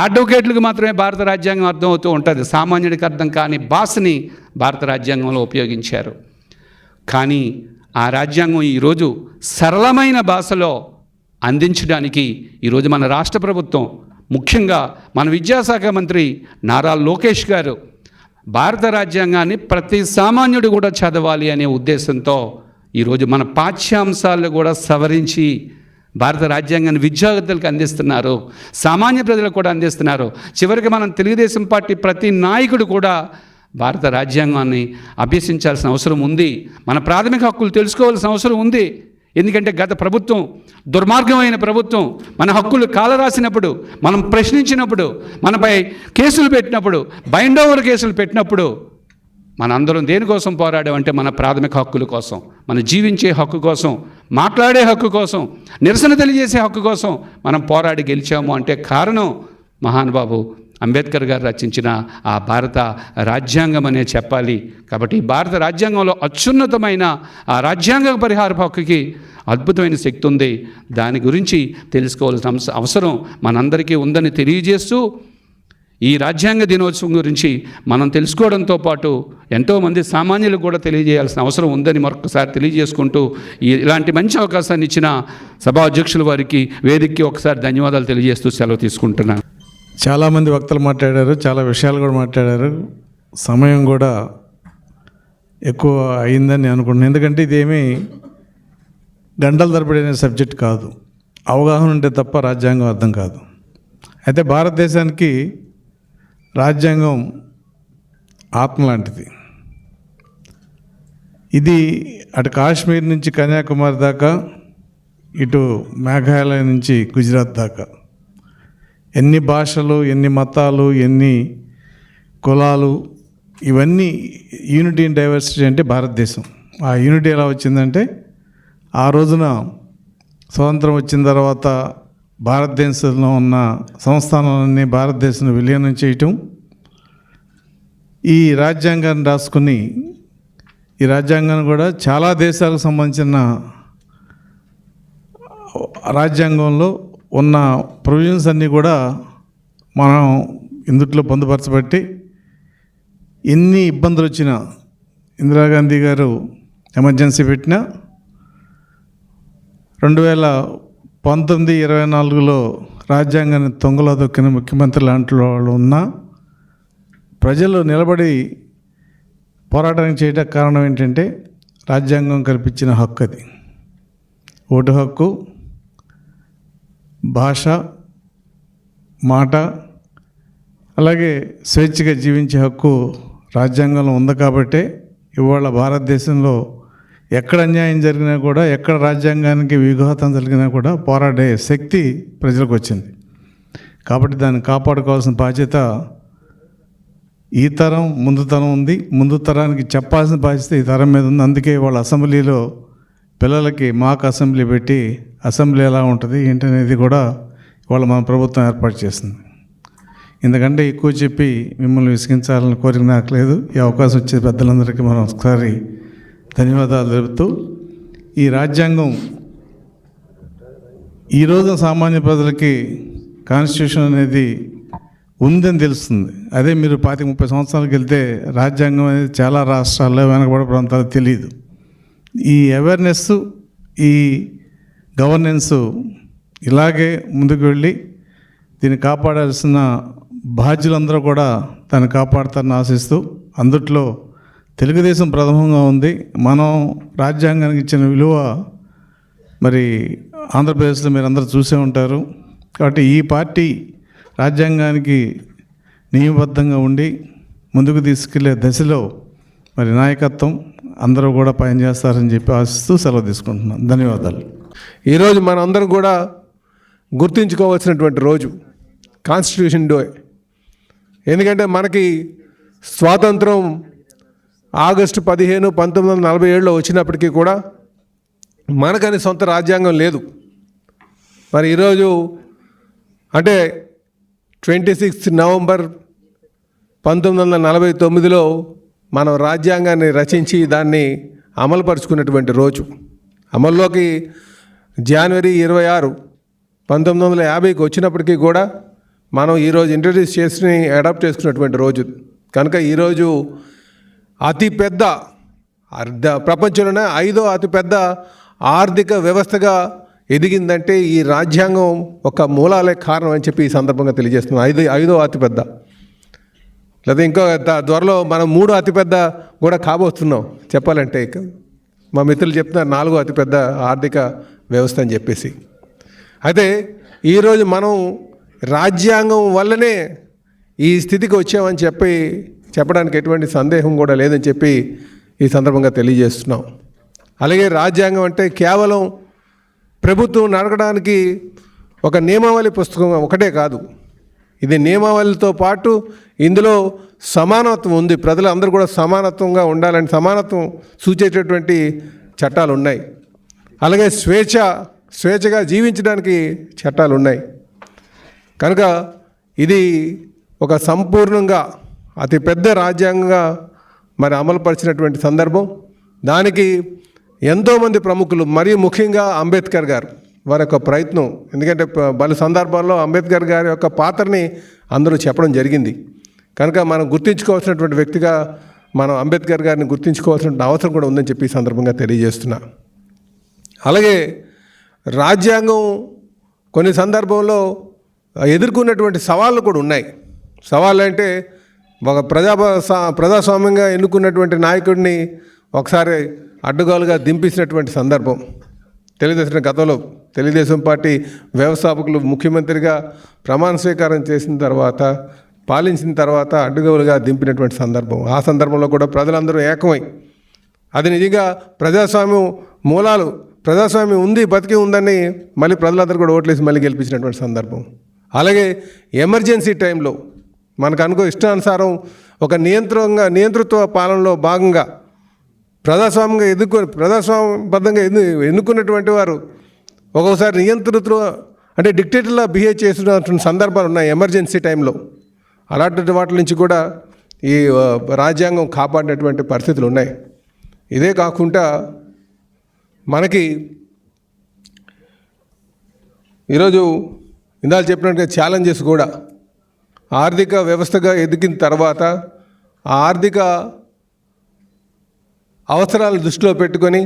Speaker 9: అడ్వకేట్లకు మాత్రమే భారత రాజ్యాంగం అర్థమవుతూ ఉంటుంది. సామాన్యుడికి అర్థం కాని భాషని భారత రాజ్యాంగంలో ఉపయోగించారు. కానీ ఆ రాజ్యాంగం ఈరోజు సరళమైన భాషలో అందించడానికి ఈరోజు మన రాష్ట్ర ప్రభుత్వం, ముఖ్యంగా మన విద్యాశాఖ మంత్రి నారా లోకేష్ గారు భారత రాజ్యాంగాన్ని ప్రతి సామాన్యుడు కూడా చదవాలి అనే ఉద్దేశంతో ఈరోజు మన పాఠ్యాంశాలను కూడా సవరించి భారత రాజ్యాంగాన్ని విద్యార్థులకు అందిస్తున్నారు, సామాన్య ప్రజలకు కూడా అందిస్తున్నారు. చివరికి మనం తెలుగుదేశం పార్టీ ప్రతి నాయకుడు కూడా భారత రాజ్యాంగాన్ని అభ్యసించాల్సిన అవసరం ఉంది. మన ప్రాథమిక హక్కులు తెలుసుకోవాల్సిన అవసరం ఉంది. ఎందుకంటే గత ప్రభుత్వం, దుర్మార్గమైన ప్రభుత్వం మన హక్కులు కాలరాసినప్పుడు, మనం ప్రశ్నించినప్పుడు, మనపై కేసులు పెట్టినప్పుడు, బైండ్ ఓవర్ కేసులు పెట్టినప్పుడు మనందరం దేనికోసం పోరాడామంటే మన ప్రాథమిక హక్కుల కోసం, మన జీవించే హక్కు కోసం, మాట్లాడే హక్కు కోసం, నిరసన తెలియజేసే హక్కు కోసం మనం పోరాడి గెలిచాము అంటే కారణం మహానుభావు అంబేద్కర్ గారు రచించిన ఆ భారత రాజ్యాంగం అనే చెప్పాలి. కాబట్టి భారత రాజ్యాంగంలో అత్యున్నతమైన ఆ రాజ్యాంగ పరిహార హక్కుకి అద్భుతమైన శక్తి ఉంది. దాని గురించి తెలుసుకోవాల్సిన అవసరం మనందరికీ ఉందని తెలియజేస్తూ, ఈ రాజ్యాంగ దినోత్సవం గురించి మనం తెలుసుకోవడంతో పాటు ఎంతోమంది సామాన్యులకు కూడా తెలియజేయాల్సిన అవసరం ఉందని మరొకసారి తెలియజేసుకుంటూ, ఇలాంటి మంచి అవకాశాన్ని ఇచ్చిన సభా అధ్యక్షుల వారికి, వేదికకి ఒకసారి ధన్యవాదాలు తెలియజేస్తూ సెలవు తీసుకుంటున్నాను.
Speaker 10: చాలామంది వక్తలు మాట్లాడారు, చాలా విషయాలు కూడా మాట్లాడారు. సమయం కూడా ఎక్కువ అయిందని అనుకుంటున్నాను. ఎందుకంటే ఇదేమీ గంటల తరబడిన సబ్జెక్ట్ కాదు. అవగాహన ఉంటే తప్ప రాజ్యాంగం అర్థం కాదు. అయితే భారతదేశానికి రాజ్యాంగం ఆత్మ లాంటిది. ఇది అటు కాశ్మీర్ నుంచి కన్యాకుమారి దాకా, ఇటు మేఘాలయ నుంచి గుజరాత్ దాకా ఎన్ని భాషలు, ఎన్ని మతాలు, ఎన్ని కులాలు, ఇవన్నీ యూనిటీ ఇన్ డైవర్సిటీ అంటే భారతదేశం. ఆ యూనిటీ ఎలా వచ్చిందంటే ఆ రోజున స్వతంత్రం వచ్చిన తర్వాత భారతదేశంలో ఉన్న సంస్థానాలన్నీ భారతదేశంలో విలీనం చేయటం, ఈ రాజ్యాంగాన్ని రాసుకుని, ఈ రాజ్యాంగాన్ని కూడా చాలా దేశాలకు సంబంధించిన రాజ్యాంగంలో ఉన్న ప్రొవిజన్స్ అన్నీ కూడా మనం ఇందుట్లో పొందుపరచబట్టి, ఎన్ని ఇబ్బందులు వచ్చినా, ఇందిరాగాంధీ గారు ఎమర్జెన్సీ పెట్టినా 2019-24లో రాజ్యాంగాన్ని తొంగలో దొక్కిన ముఖ్యమంత్రి లాంటి వాళ్ళు ఉన్నా ప్రజలు నిలబడి పోరాటానికి చేయడానికి కారణం ఏంటంటే రాజ్యాంగం కల్పించిన హక్కు. అది ఓటు హక్కు, భాష, మాట, అలాగే స్వేచ్ఛగా జీవించే హక్కు రాజ్యాంగంలో ఉంది. కాబట్టే ఇవాళ భారతదేశంలో ఎక్కడ అన్యాయం జరిగినా కూడా, ఎక్కడ రాజ్యాంగానికి విఘాతం జరిగినా కూడా పోరాడే శక్తి ప్రజలకు వచ్చింది. కాబట్టి దాన్ని కాపాడుకోవాల్సిన బాధ్యత ఈ తరం, ముందు తరం ఉంది. ముందు తరానికి చెప్పాల్సిన బాధ్యత ఈ తరం మీద ఉంది. అందుకే వాళ్ళ అసెంబ్లీలో పిల్లలకి మాక్ అసెంబ్లీ పెట్టి అసెంబ్లీ ఎలా ఉంటుంది ఏంటనేది కూడా ఇవాళ మన ప్రభుత్వం ఏర్పాటు చేస్తుంది. ఎందుకంటే ఎక్కువ చెప్పి మిమ్మల్ని విసిగించాలని కోరిక నాకు లేదు. ఈ అవకాశం వచ్చే పెద్దలందరికీ మనం ఒకసారి ధన్యవాదాలు తెలుపుతూ, ఈ రాజ్యాంగం ఈరోజు సామాన్య ప్రజలకి కాన్స్టిట్యూషన్ అనేది ఉందని తెలుస్తుంది. అదే మీరు 25-30 సంవత్సరాలకు వెళ్తే రాజ్యాంగం అనేది చాలా రాష్ట్రాల్లో వెనకబడే ప్రాంతాలు తెలియదు. ఈ అవేర్నెస్, ఈ గవర్నెన్స్ ఇలాగే ముందుకు వెళ్ళి దీన్ని కాపాడాల్సిన బాధ్యులందరూ కూడా దాన్ని కాపాడుతారని ఆశిస్తూ, అందుట్లో తెలుగుదేశం ప్రథమంగా ఉంది. మనం రాజ్యాంగానికి ఇచ్చిన విలువ మరి ఆంధ్రప్రదేశ్లో మీరు అందరూ చూసే ఉంటారు. కాబట్టి ఈ పార్టీ రాజ్యాంగానికి నియమబద్ధంగా ఉండి ముందుకు తీసుకెళ్లే దశలో మరి నాయకత్వం అందరూ కూడా పనిచేస్తారని చెప్పి ఆశిస్తూ సెలవు తీసుకుంటున్నాను. ధన్యవాదాలు.
Speaker 11: ఈరోజు మనందరం కూడా గుర్తుంచుకోవాల్సినటువంటి రోజు కాన్స్టిట్యూషన్ డే. ఎందుకంటే మనకి స్వాతంత్రం ఆగస్టు 15, 1947లో వచ్చినప్పటికీ కూడా మనకని సొంత రాజ్యాంగం లేదు. మరి ఈరోజు అంటే 26 నవంబర్ 1949లో మనం రాజ్యాంగాన్ని రచించి దాన్ని అమలుపరుచుకున్నటువంటి రోజు. అమల్లోకి జనవరి 26, 1950కి వచ్చినప్పటికీ కూడా మనం ఈరోజు ఇంట్రడ్యూస్ చేసి అడాప్ట్ చేసుకున్నటువంటి రోజు. కనుక ఈరోజు అతిపెద్ద ప్రపంచంలోనే 5వ అతిపెద్ద ఆర్థిక వ్యవస్థగా ఎదిగిందంటే ఈ రాజ్యాంగం ఒక మూలాలే కారణం అని చెప్పి ఈ సందర్భంగా తెలియజేస్తున్నాం. 5వ అతిపెద్ద, లేదా ఇంకో త్వరలో మనం 3వ అతిపెద్ద కూడా కాబోతున్నాం చెప్పాలంటే. మా మిత్రులు చెప్తున్నారు 4వ అతిపెద్ద ఆర్థిక వ్యవస్థ అని చెప్పేసి. అయితే ఈరోజు మనం రాజ్యాంగం వల్లనే ఈ స్థితికి వచ్చామని చెప్పడానికి ఎటువంటి సందేహం కూడా లేదని చెప్పి ఈ సందర్భంగా తెలియజేస్తున్నాం. అలాగే రాజ్యాంగం అంటే కేవలం ప్రభుత్వం నడకడానికి ఒక నియమావళి పుస్తకం ఒకటే కాదు. ఇది నియమావళితో పాటు ఇందులో సమానత్వం ఉంది. ప్రజలందరూ కూడా సమానత్వంగా ఉండాలని సమానత్వం సూచేటటువంటి చట్టాలు ఉన్నాయి. అలాగే స్వేచ్ఛగా జీవించడానికి చట్టాలు ఉన్నాయి. కనుక ఇది ఒక సంపూర్ణంగా అతి పెద్ద రాజ్యాంగంగా మరి అమలుపరిచినటువంటి సందర్భం. దానికి ఎంతోమంది ప్రముఖులు, మరియు ముఖ్యంగా అంబేద్కర్ గారు వారి యొక్క ప్రయత్నం, ఎందుకంటే పలు సందర్భాల్లో అంబేద్కర్ గారి యొక్క పాత్రని అందరూ చెప్పడం జరిగింది. కనుక మనం గుర్తించుకోవాల్సినటువంటి వ్యక్తిగా మనం అంబేద్కర్ గారిని గుర్తించుకోవాల్సిన అవసరం కూడా ఉందని చెప్పి ఈ సందర్భంగా తెలియజేస్తున్నా. అలాగే రాజ్యాంగం కొన్ని సందర్భంలో ఎదుర్కొన్నటువంటి సవాళ్ళు కూడా ఉన్నాయి. సవాళ్ళు అంటే ఒక ప్రజాస్వామ్యంగా ఎన్నుకున్నటువంటి నాయకుడిని ఒకసారి అడ్డుగోలుగా దింపించినటువంటి సందర్భం. గతంలో తెలుగుదేశం పార్టీ వ్యవస్థాపకులు ముఖ్యమంత్రిగా ప్రమాణ స్వీకారం చేసిన తర్వాత, పాలించిన తర్వాత అడ్డుగోలుగా దింపినటువంటి సందర్భం. ఆ సందర్భంలో కూడా ప్రజలందరూ ఏకమై అది నిజంగా ప్రజాస్వామ్యం మూలాలు, ప్రజాస్వామ్యం ఉంది, బతికి ఉందని మళ్ళీ ప్రజలందరూ కూడా ఓట్లేసి మళ్ళీ గెలిపించినటువంటి సందర్భం. అలాగే ఎమర్జెన్సీ టైంలో మనకు ఇష్టానుసారం ఒక నియంతృత్వ పాలనలో భాగంగా ప్రజాస్వామ్యబద్ధంగా ఎన్నుకున్నటువంటి వారు ఒక్కొక్కసారి నియంతృత్వ అంటే డిక్టేటర్లా బిహేవ్ చేస్తున్నటువంటి సందర్భాలు ఉన్నాయి ఎమర్జెన్సీ టైంలో. అలాంటి వాటి నుంచి కూడా ఈ రాజ్యాంగం కాపాడినటువంటి పరిస్థితులు ఉన్నాయి. ఇదే కాకుండా మనకి ఈరోజు ఇందాక చెప్పినట్టుగా ఛాలెంజెస్ కూడా ఆర్థిక వ్యవస్థగా ఎదిగిన తర్వాత ఆర్థిక అవసరాలు దృష్టిలో పెట్టుకొని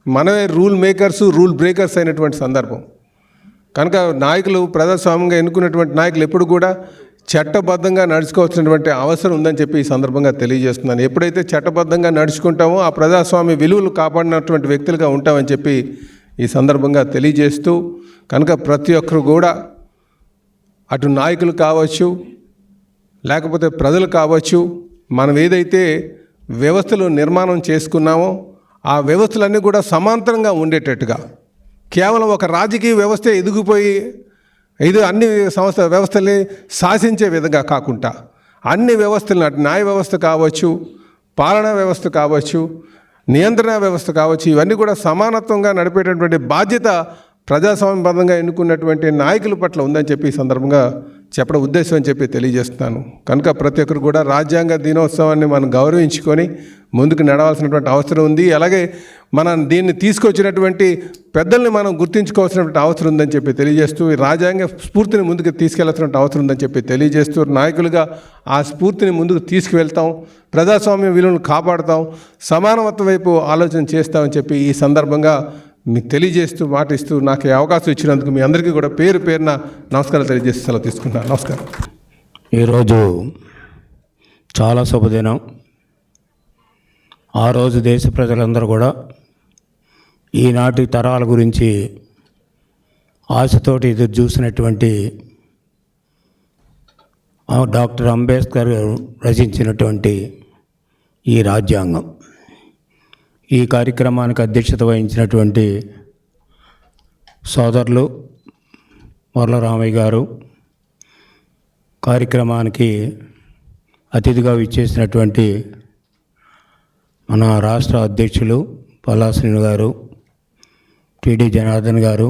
Speaker 11: మనమే రూల్ మేకర్స్, రూల్ బ్రేకర్స్ అయినటువంటి సందర్భం. కనుక నాయకులు, ప్రజాస్వామ్యంగా ఎన్నుకున్నటువంటి నాయకులు ఎప్పుడు కూడా చట్టబద్ధంగా నడుచుకోవాల్సినటువంటి అవసరం ఉందని చెప్పి ఈ సందర్భంగా తెలియజేస్తున్నాను. ఎప్పుడైతే చట్టబద్ధంగా నడుచుకుంటామో ఆ ప్రజాస్వామ్య విలువలు కాపాడినటువంటి వ్యక్తులుగా ఉంటామని చెప్పి ఈ సందర్భంగా తెలియజేస్తూ, కనుక ప్రతి ఒక్కరు కూడా అటు నాయకులు కావచ్చు, లేకపోతే ప్రజలు కావచ్చు, మనం ఏదైతే వ్యవస్థలు నిర్మాణం చేసుకున్నామో ఆ వ్యవస్థలన్నీ కూడా సమాంతరంగా ఉండేటట్టుగా, కేవలం ఒక రాజకీయ వ్యవస్థ ఎదిగిపోయి అన్ని వ్యవస్థల్ని శాసించే విధంగా కాకుండా అన్ని వ్యవస్థలను, అటు న్యాయ వ్యవస్థ కావచ్చు, పాలనా వ్యవస్థ కావచ్చు, నియంత్రణ వ్యవస్థ కావచ్చు, ఇవన్నీ కూడా సమానత్వంగా నడిపేటటువంటి బాధ్యత ప్రజాస్వామ్యబద్ధంగా ఎన్నుకున్నటువంటి నాయకుల పట్ల ఉందని చెప్పి ఈ సందర్భంగా చెప్పడం ఉద్దేశం అని చెప్పి తెలియజేస్తున్నాను. కనుక ప్రతి ఒక్కరు కూడా రాజ్యాంగ దినోత్సవాన్ని మనం గౌరవించుకొని ముందుకు నడవాల్సినటువంటి అవసరం ఉంది. అలాగే మనం దీన్ని తీసుకొచ్చినటువంటి పెద్దల్ని మనం గుర్తించుకోవాల్సినటువంటి అవసరం ఉందని చెప్పి తెలియజేస్తూ, ఈ రాజ్యాంగ స్ఫూర్తిని ముందుకు తీసుకెళ్లాల్సినటువంటి అవసరం ఉందని చెప్పి తెలియజేస్తూ, నాయకులుగా ఆ స్ఫూర్తిని ముందుకు తీసుకువెళ్తాం, ప్రజాస్వామ్య విలువలను కాపాడుతాం, సమానత్వం వైపు ఆలోచన చేస్తామని చెప్పి ఈ సందర్భంగా మీకు తెలియజేస్తూ మాటిస్తూ నాకు ఈ అవకాశం ఇచ్చినందుకు మీ అందరికీ కూడా పేరు పేరున నమస్కారాలు తెలియజేసి సెలవు తీసుకుంటాను. నమస్కారం.
Speaker 12: ఈరోజు చాలా శుభదినం. ఆ రోజు దేశ ప్రజలందరూ కూడా ఈనాటి తరాల గురించి ఆశతోటి ఎదురు చూసినటువంటి డాక్టర్ అంబేద్కర్ రచించినటువంటి ఈ రాజ్యాంగం, ఈ కార్యక్రమానికి అధ్యక్షత వహించినటువంటి సోదరులు మురళరామయ్య గారు, కార్యక్రమానికి అతిథిగా విచ్చేసినటువంటి మన రాష్ట్ర అధ్యక్షులు పల్లా శ్రీను గారు, టీడీ జనార్దన్ గారు,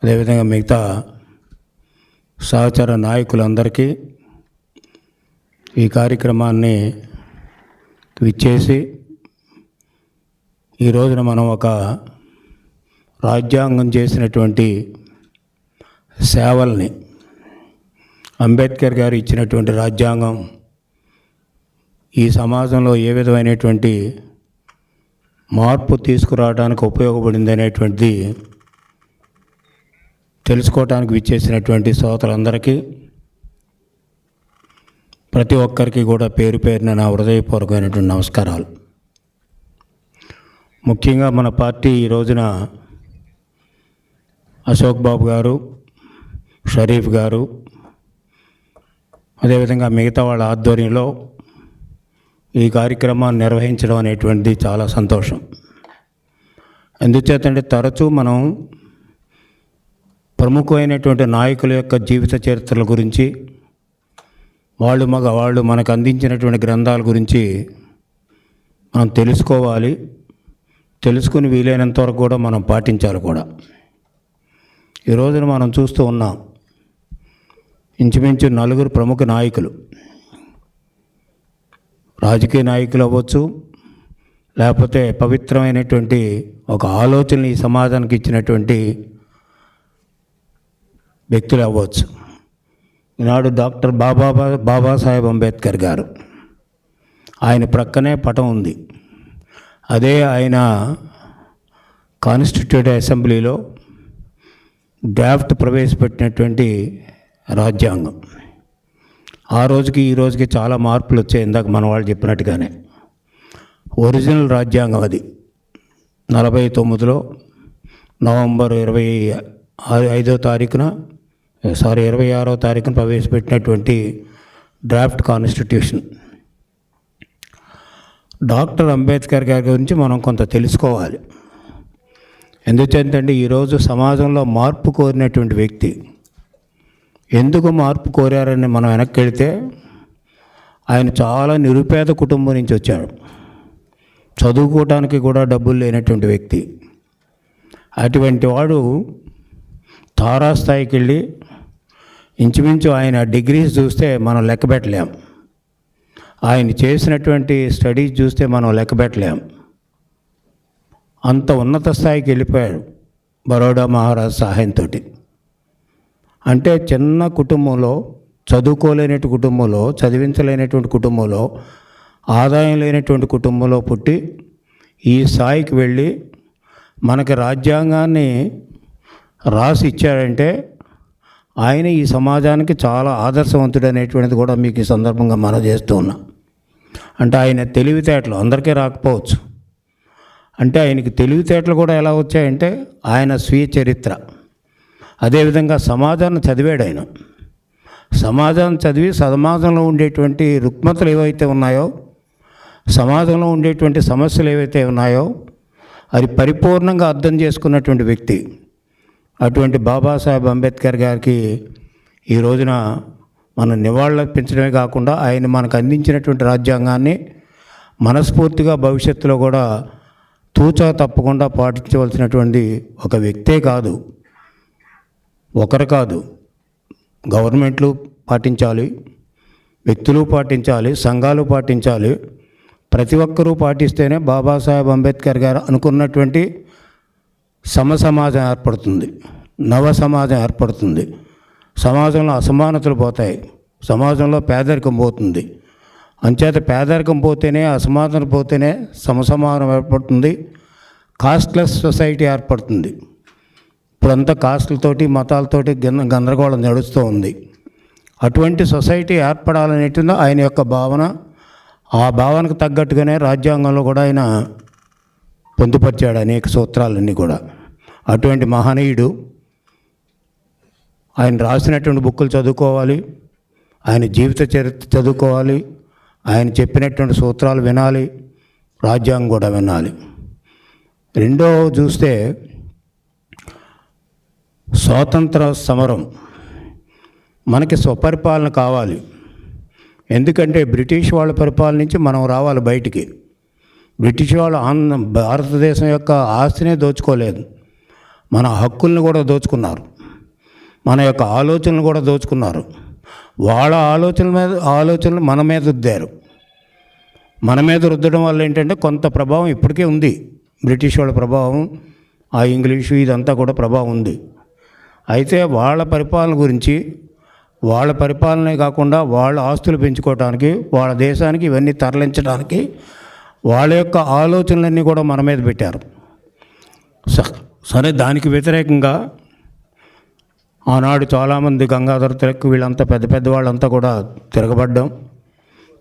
Speaker 12: అదేవిధంగా మిగతా సహచర నాయకులందరికీ ఈ కార్యక్రమాన్ని విచ్చేసి ఈ రోజున మనం ఒక రాజ్యాంగం చేసినటువంటి సేవల్ని, అంబేద్కర్ గారు ఇచ్చినటువంటి రాజ్యాంగం ఈ సమాజంలో ఏ విధమైనటువంటి మార్పు తీసుకురావడానికి ఉపయోగపడింది అనేటువంటిది తెలుసుకోవడానికి విచ్చేసినటువంటి శ్రోతలందరికీ, ప్రతి ఒక్కరికి కూడా పేరు పేరున నా హృదయపూర్వకమైనటువంటి నమస్కారాలు. ముఖ్యంగా మన పార్టీ ఈ రోజున అశోక్ బాబు గారు, షరీఫ్ గారు, అదేవిధంగా మిగతా వాళ్ళ ఆధ్వర్యంలో ఈ కార్యక్రమాన్ని నిర్వహించడం అనేటువంటిది చాలా సంతోషం. ఎందుచేతంటే తరచూ మనం ప్రముఖమైనటువంటి నాయకుల యొక్క జీవిత చరిత్రల గురించి, వాళ్ళు మనకు అందించినటువంటి గ్రంథాల గురించి మనం తెలుసుకోవాలి. తెలుసుకుని వీలైనంత వరకు కూడా మనం పాటించాలి కూడా. ఈ రోజున మనం చూస్తూ ఉన్నాం, ఇంచుమించు 4 ప్రముఖ నాయకులు, రాజకీయ నాయకులు అవ్వచ్చు, లేకపోతే పవిత్రమైనటువంటి ఒక ఆలోచనని ఈ సమాజానికి ఇచ్చినటువంటి వ్యక్తులు అవ్వచ్చు. ఈనాడు డాక్టర్ బాబాసాహెబ్ అంబేద్కర్ గారు, ఆయన ప్రక్కనే పటం ఉంది. అదే ఆయన కాన్స్టిట్యూటివ్ అసెంబ్లీలో డ్రాఫ్ట్ ప్రవేశపెట్టినటువంటి రాజ్యాంగం. ఆ రోజుకి ఈ రోజుకి చాలా మార్పులు వచ్చాయి. ఇందాక మన వాళ్ళు చెప్పినట్టుగానే ఒరిజినల్ రాజ్యాంగం అది 49లో నవంబర్ 26వ తారీఖున ప్రవేశపెట్టినటువంటి డ్రాఫ్ట్ కాన్స్టిట్యూషన్. డాక్టర్ అంబేద్కర్ గారి గురించి మనం కొంత తెలుసుకోవాలి. ఎందుకంటే ఈరోజు సమాజంలో మార్పు కోరినటువంటి వ్యక్తి. ఎందుకు మార్పు కోరారని మనం వెనక్కి వెళితే, ఆయన చాలా నిరుపేద కుటుంబం నుంచి వచ్చాడు. చదువుకోవటానికి కూడా డబ్బులు లేనటువంటి వ్యక్తి. అటువంటి వాడు తారాస్థాయికి వెళ్ళి ఇంచుమించు ఆయన డిగ్రీస్ చూస్తే మనం లెక్క పెట్టలేం, ఆయన చేసినటువంటి స్టడీస్ చూస్తే మనం లెక్క పెట్టలేం. అంత ఉన్నత స్థాయికి వెళ్ళిపోయాడు బరోడా మహారాజ్ సహాయంతో. అంటే చిన్న కుటుంబంలో, చదువుకోలేనటువంటి కుటుంబంలో, చదివించలేనటువంటి కుటుంబంలో, ఆదాయం లేనటువంటి కుటుంబంలో పుట్టి ఈ స్థాయికి వెళ్ళి మనకి రాజ్యాంగాన్ని రాసి ఇచ్చాడంటే ఆయన ఈ సమాజానికి చాలా ఆదర్శవంతుడు అనేటువంటిది కూడా మీకు ఈ సందర్భంగా మనం చేస్తూ ఉన్నాం. అంటే ఆయన తెలివితేటలు అందరికీ రాకపోవచ్చు. అంటే ఆయనకి తెలివితేటలు కూడా ఎలా వచ్చాయంటే ఆయన స్వీయ చరిత్ర, అదేవిధంగా సమాజాన్ని చదివాడు. ఆయన సమాజాన్ని చదివి సమాజంలో ఉండేటువంటి రుగ్మతలు ఏవైతే ఉన్నాయో, సమాజంలో ఉండేటువంటి సమస్యలు ఏవైతే ఉన్నాయో అది పరిపూర్ణంగా అర్థం చేసుకున్నటువంటి వ్యక్తి. అటువంటి బాబాసాహెబ్ అంబేద్కర్ గారికి ఈ రోజున మనం నివాళులర్పించడమే కాకుండా ఆయన మనకు అందించినటువంటి రాజ్యాంగాన్ని మనస్ఫూర్తిగా భవిష్యత్తులో కూడా తూచా తప్పకుండా పాటించవలసినటువంటి ఒక వ్యక్తే కాదు, ఒకరు కాదు, గవర్నమెంట్లు పాటించాలి, వ్యక్తులు పాటించాలి, సంఘాలు పాటించాలి. ప్రతి ఒక్కరూ పాటిస్తేనే బాబాసాహెబ్ అంబేద్కర్ గారు అనుకున్నటువంటి సమసమాజం ఏర్పడుతుంది, నవ సమాజం ఏర్పడుతుంది. సమాజంలో అసమానతలు పోతాయి, సమాజంలో పేదరికం పోతుంది. అంచేత పేదరికం పోతేనే, అసమానత పోతేనే సమసమానం ఏర్పడుతుంది, కాస్ట్లెస్ సొసైటీ ఏర్పడుతుంది. ఇప్పుడంతా కాస్ట్లతోటి మతాలతోటి గందరగోళం నడుస్తూ ఉంది. అటువంటి సొసైటీ ఏర్పడాలనేటిది ఆయన యొక్క భావన. ఆ భావనకు తగ్గట్టుగానే రాజ్యాంగంలో కూడా ఆయన పొందుపరిచాడు అనేక సూత్రాలన్నీ కూడా. అటువంటి మహనీయుడు. ఆయన రాసినటువంటి బుక్కులు చదువుకోవాలి, ఆయన జీవిత చరిత్ర చదువుకోవాలి, ఆయన చెప్పినటువంటి సూత్రాలు వినాలి, రాజ్యాంగం కూడా వినాలి. రెండో చూస్తే స్వాతంత్ర సమరం. మనకి స్వపరిపాలన కావాలి. ఎందుకంటే బ్రిటిష్ వాళ్ళ పరిపాలన నుంచి మనం రావాలి బయటికి. బ్రిటిష్ వాళ్ళు భారతదేశం యొక్క ఆస్తినే దోచుకోలేదు, మన హక్కుల్ని కూడా దోచుకున్నారు, మన యొక్క ఆలోచనలు కూడా దోచుకున్నారు. వాళ్ళ ఆలోచనలు మన మీద రుద్దారు. మన మీద రుద్దడం వల్ల ఏంటంటే కొంత ప్రభావం ఇప్పటికే ఉంది. బ్రిటిష్ వాళ్ళ ప్రభావం, ఆ ఇంగ్లీషు ఇదంతా కూడా ప్రభావం ఉంది. అయితే వాళ్ళ పరిపాలన గురించి, వాళ్ళ పరిపాలనే కాకుండా వాళ్ళ ఆస్తులు పెంచుకోవడానికి, వాళ్ళ దేశానికి ఇవన్నీ తరలించడానికి వాళ్ళ యొక్క ఆలోచనలన్నీ కూడా మన మీద పెట్టారు. సరే, దానికి వ్యతిరేకంగా ఆనాడు చాలామంది గంగాధర తిలక్ వీళ్ళంతా పెద్ద పెద్ద వాళ్ళంతా కూడా తిరగబడ్డం.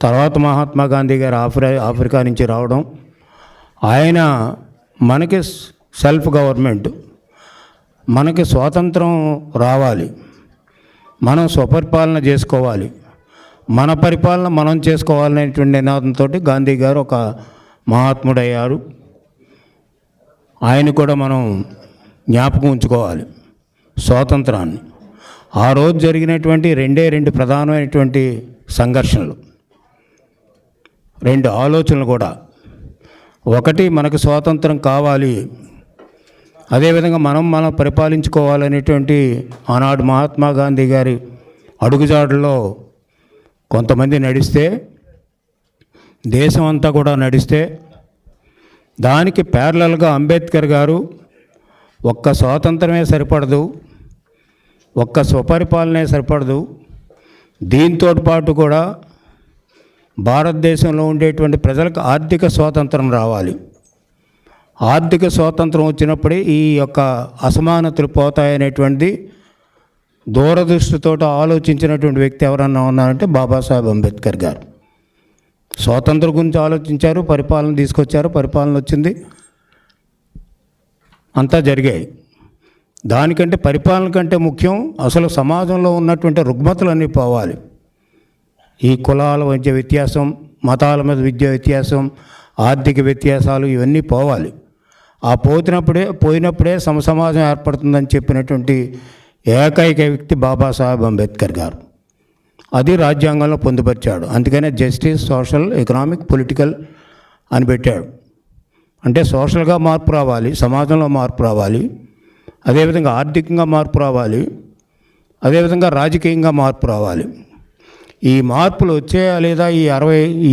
Speaker 12: తర్వాత మహాత్మా గాంధీ గారు ఆఫ్రికా నుంచి రావడం. ఆయన మనకి సెల్ఫ్ గవర్నమెంట్, మనకి స్వాతంత్రం రావాలి, మనం స్వపరిపాలన చేసుకోవాలి, మన పరిపాలన మనం చేసుకోవాలనేటువంటి నినాదంతో గాంధీ గారు ఒక మహాత్ముడయ్యారు. ఆయన కూడా మనం జ్ఞాపకం ఉంచుకోవాలి స్వాతంత్రాన్ని. ఆ రోజు జరిగినటువంటి రెండు ప్రధానమైనటువంటి సంఘర్షణలు, రెండు ఆలోచనలు కూడా. ఒకటి, మనకు స్వాతంత్రం కావాలి, అదేవిధంగా మనం పరిపాలించుకోవాలనేటువంటి ఆనాడు మహాత్మా గాంధీ గారి అడుగుజాడల్లో కొంతమంది నడిస్తే, దేశం అంతా కూడా నడిస్తే, దానికి ప్యారలల్గా అంబేద్కర్ గారు ఒక్క స్వాతంత్రమే సరిపడదు, ఒక్క స్వపరిపాలనే సరిపడదు, దీంతో పాటు కూడా భారతదేశంలో ఉండేటువంటి ప్రజలకు ఆర్థిక స్వాతంత్రం రావాలి. ఆర్థిక స్వాతంత్రం వచ్చినప్పుడే ఈ యొక్క అసమానతలు పోతాయనేటువంటిది దూరదృష్టితో ఆలోచించినటువంటి వ్యక్తి ఎవరన్నా ఉన్నారంటే బాబాసాహెబ్ అంబేద్కర్ గారు. స్వాతంత్రం గురించి ఆలోచించారు, పరిపాలన తీసుకొచ్చారు, పరిపాలన వచ్చింది, అంతా జరిగాయి. దానికంటే, పరిపాలన కంటే ముఖ్యం అసలు సమాజంలో ఉన్నటువంటి రుగ్మతలన్నీ పోవాలి. ఈ కులాల మధ్య వ్యత్యాసం, మతాల మీద విద్య వ్యత్యాసం, ఆర్థిక వ్యత్యాసాలు ఇవన్నీ పోవాలి. ఆ పోయినప్పుడే సమసమాజం ఏర్పడుతుందని చెప్పినటువంటి ఏకైక వ్యక్తి బాబాసాహెబ్ అంబేద్కర్ గారు. అది రాజ్యాంగంలో పొందుపరిచాడు. అందుకనే జస్టిస్, సోషల్, ఎకనామిక్, పొలిటికల్ అని పెట్టాడు. అంటే సోషల్గా మార్పు రావాలి, సమాజంలో మార్పు రావాలి, అదేవిధంగా ఆర్థికంగా మార్పు రావాలి, అదేవిధంగా రాజకీయంగా మార్పు రావాలి. ఈ మార్పులు వచ్చాయా లేదా ఈ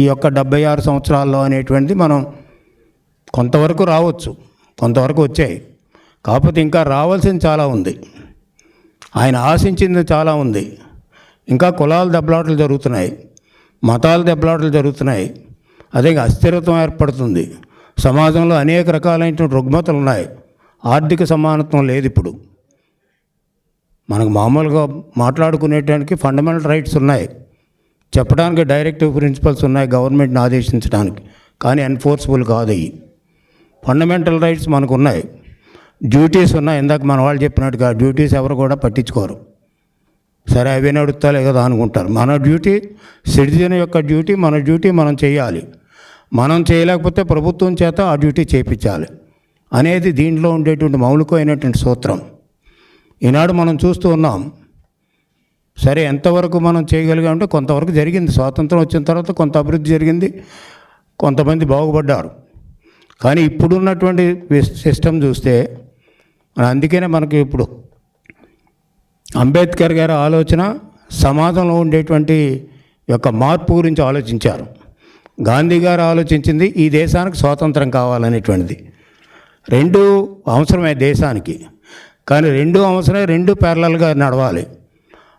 Speaker 12: 76 సంవత్సరాల్లో అనేటువంటిది మనం కొంతవరకు రావచ్చు, కొంతవరకు వచ్చాయి. కాకపోతే ఇంకా రావాల్సింది చాలా ఉంది, ఆయన ఆశించింది చాలా ఉంది. ఇంకా కులాల దెబ్బలాటలు జరుగుతున్నాయి, మతాల దెబ్బలాటలు జరుగుతున్నాయి, అదే అస్థిరత్వం ఏర్పడుతుంది. సమాజంలో అనేక రకాలైనటువంటి రుగ్మతలు ఉన్నాయి. ఆర్థిక సమానత్వం లేదు. ఇప్పుడు మనకు మామూలుగా మాట్లాడుకునేటానికి ఫండమెంటల్ రైట్స్ ఉన్నాయి, చెప్పడానికి డైరెక్టివ్ ప్రిన్సిపల్స్ ఉన్నాయి గవర్నమెంట్ని ఆదేశించడానికి, కానీ ఎన్ఫోర్సబుల్ కాదు. అవి ఫండమెంటల్ రైట్స్ మనకు ఉన్నాయి, డ్యూటీస్ ఉన్నాయి. ఇందాక మన వాళ్ళు చెప్పినట్టుగా డ్యూటీస్ ఎవరు కూడా పట్టించుకోరు. సరే, అవే నడుస్తాలే కదా అనుకుంటారు. మన డ్యూటీ, సిటిజన్ యొక్క డ్యూటీ, మన డ్యూటీ మనం చేయాలి. మనం చేయలేకపోతే ప్రభుత్వం చేత ఆ డ్యూటీ చేయించాలి అనేది దీంట్లో ఉండేటువంటి మౌలికమైనటువంటి సూత్రం. ఈనాడు మనం చూస్తూ ఉన్నాం. సరే, ఎంతవరకు మనం చేయగలిగామంటే కొంతవరకు జరిగింది. స్వాతంత్రం వచ్చిన తర్వాత కొంత అభివృద్ధి జరిగింది, కొంతమంది బాగుపడ్డారు. కానీ ఇప్పుడున్నటువంటి సిస్టమ్ చూస్తే అందుకనే మనకి ఇప్పుడు అంబేద్కర్ గారి ఆలోచన సమాజంలో ఉండేటువంటి యొక్క మార్పు గురించి ఆలోచించారు. గాంధీ గారు ఆలోచించింది ఈ దేశానికి స్వాతంత్రం కావాలనేటువంటిది. రెండు అవసరమే దేశానికి, కానీ రెండు అవసరమే, రెండు ప్యారలల్గా నడవాలి.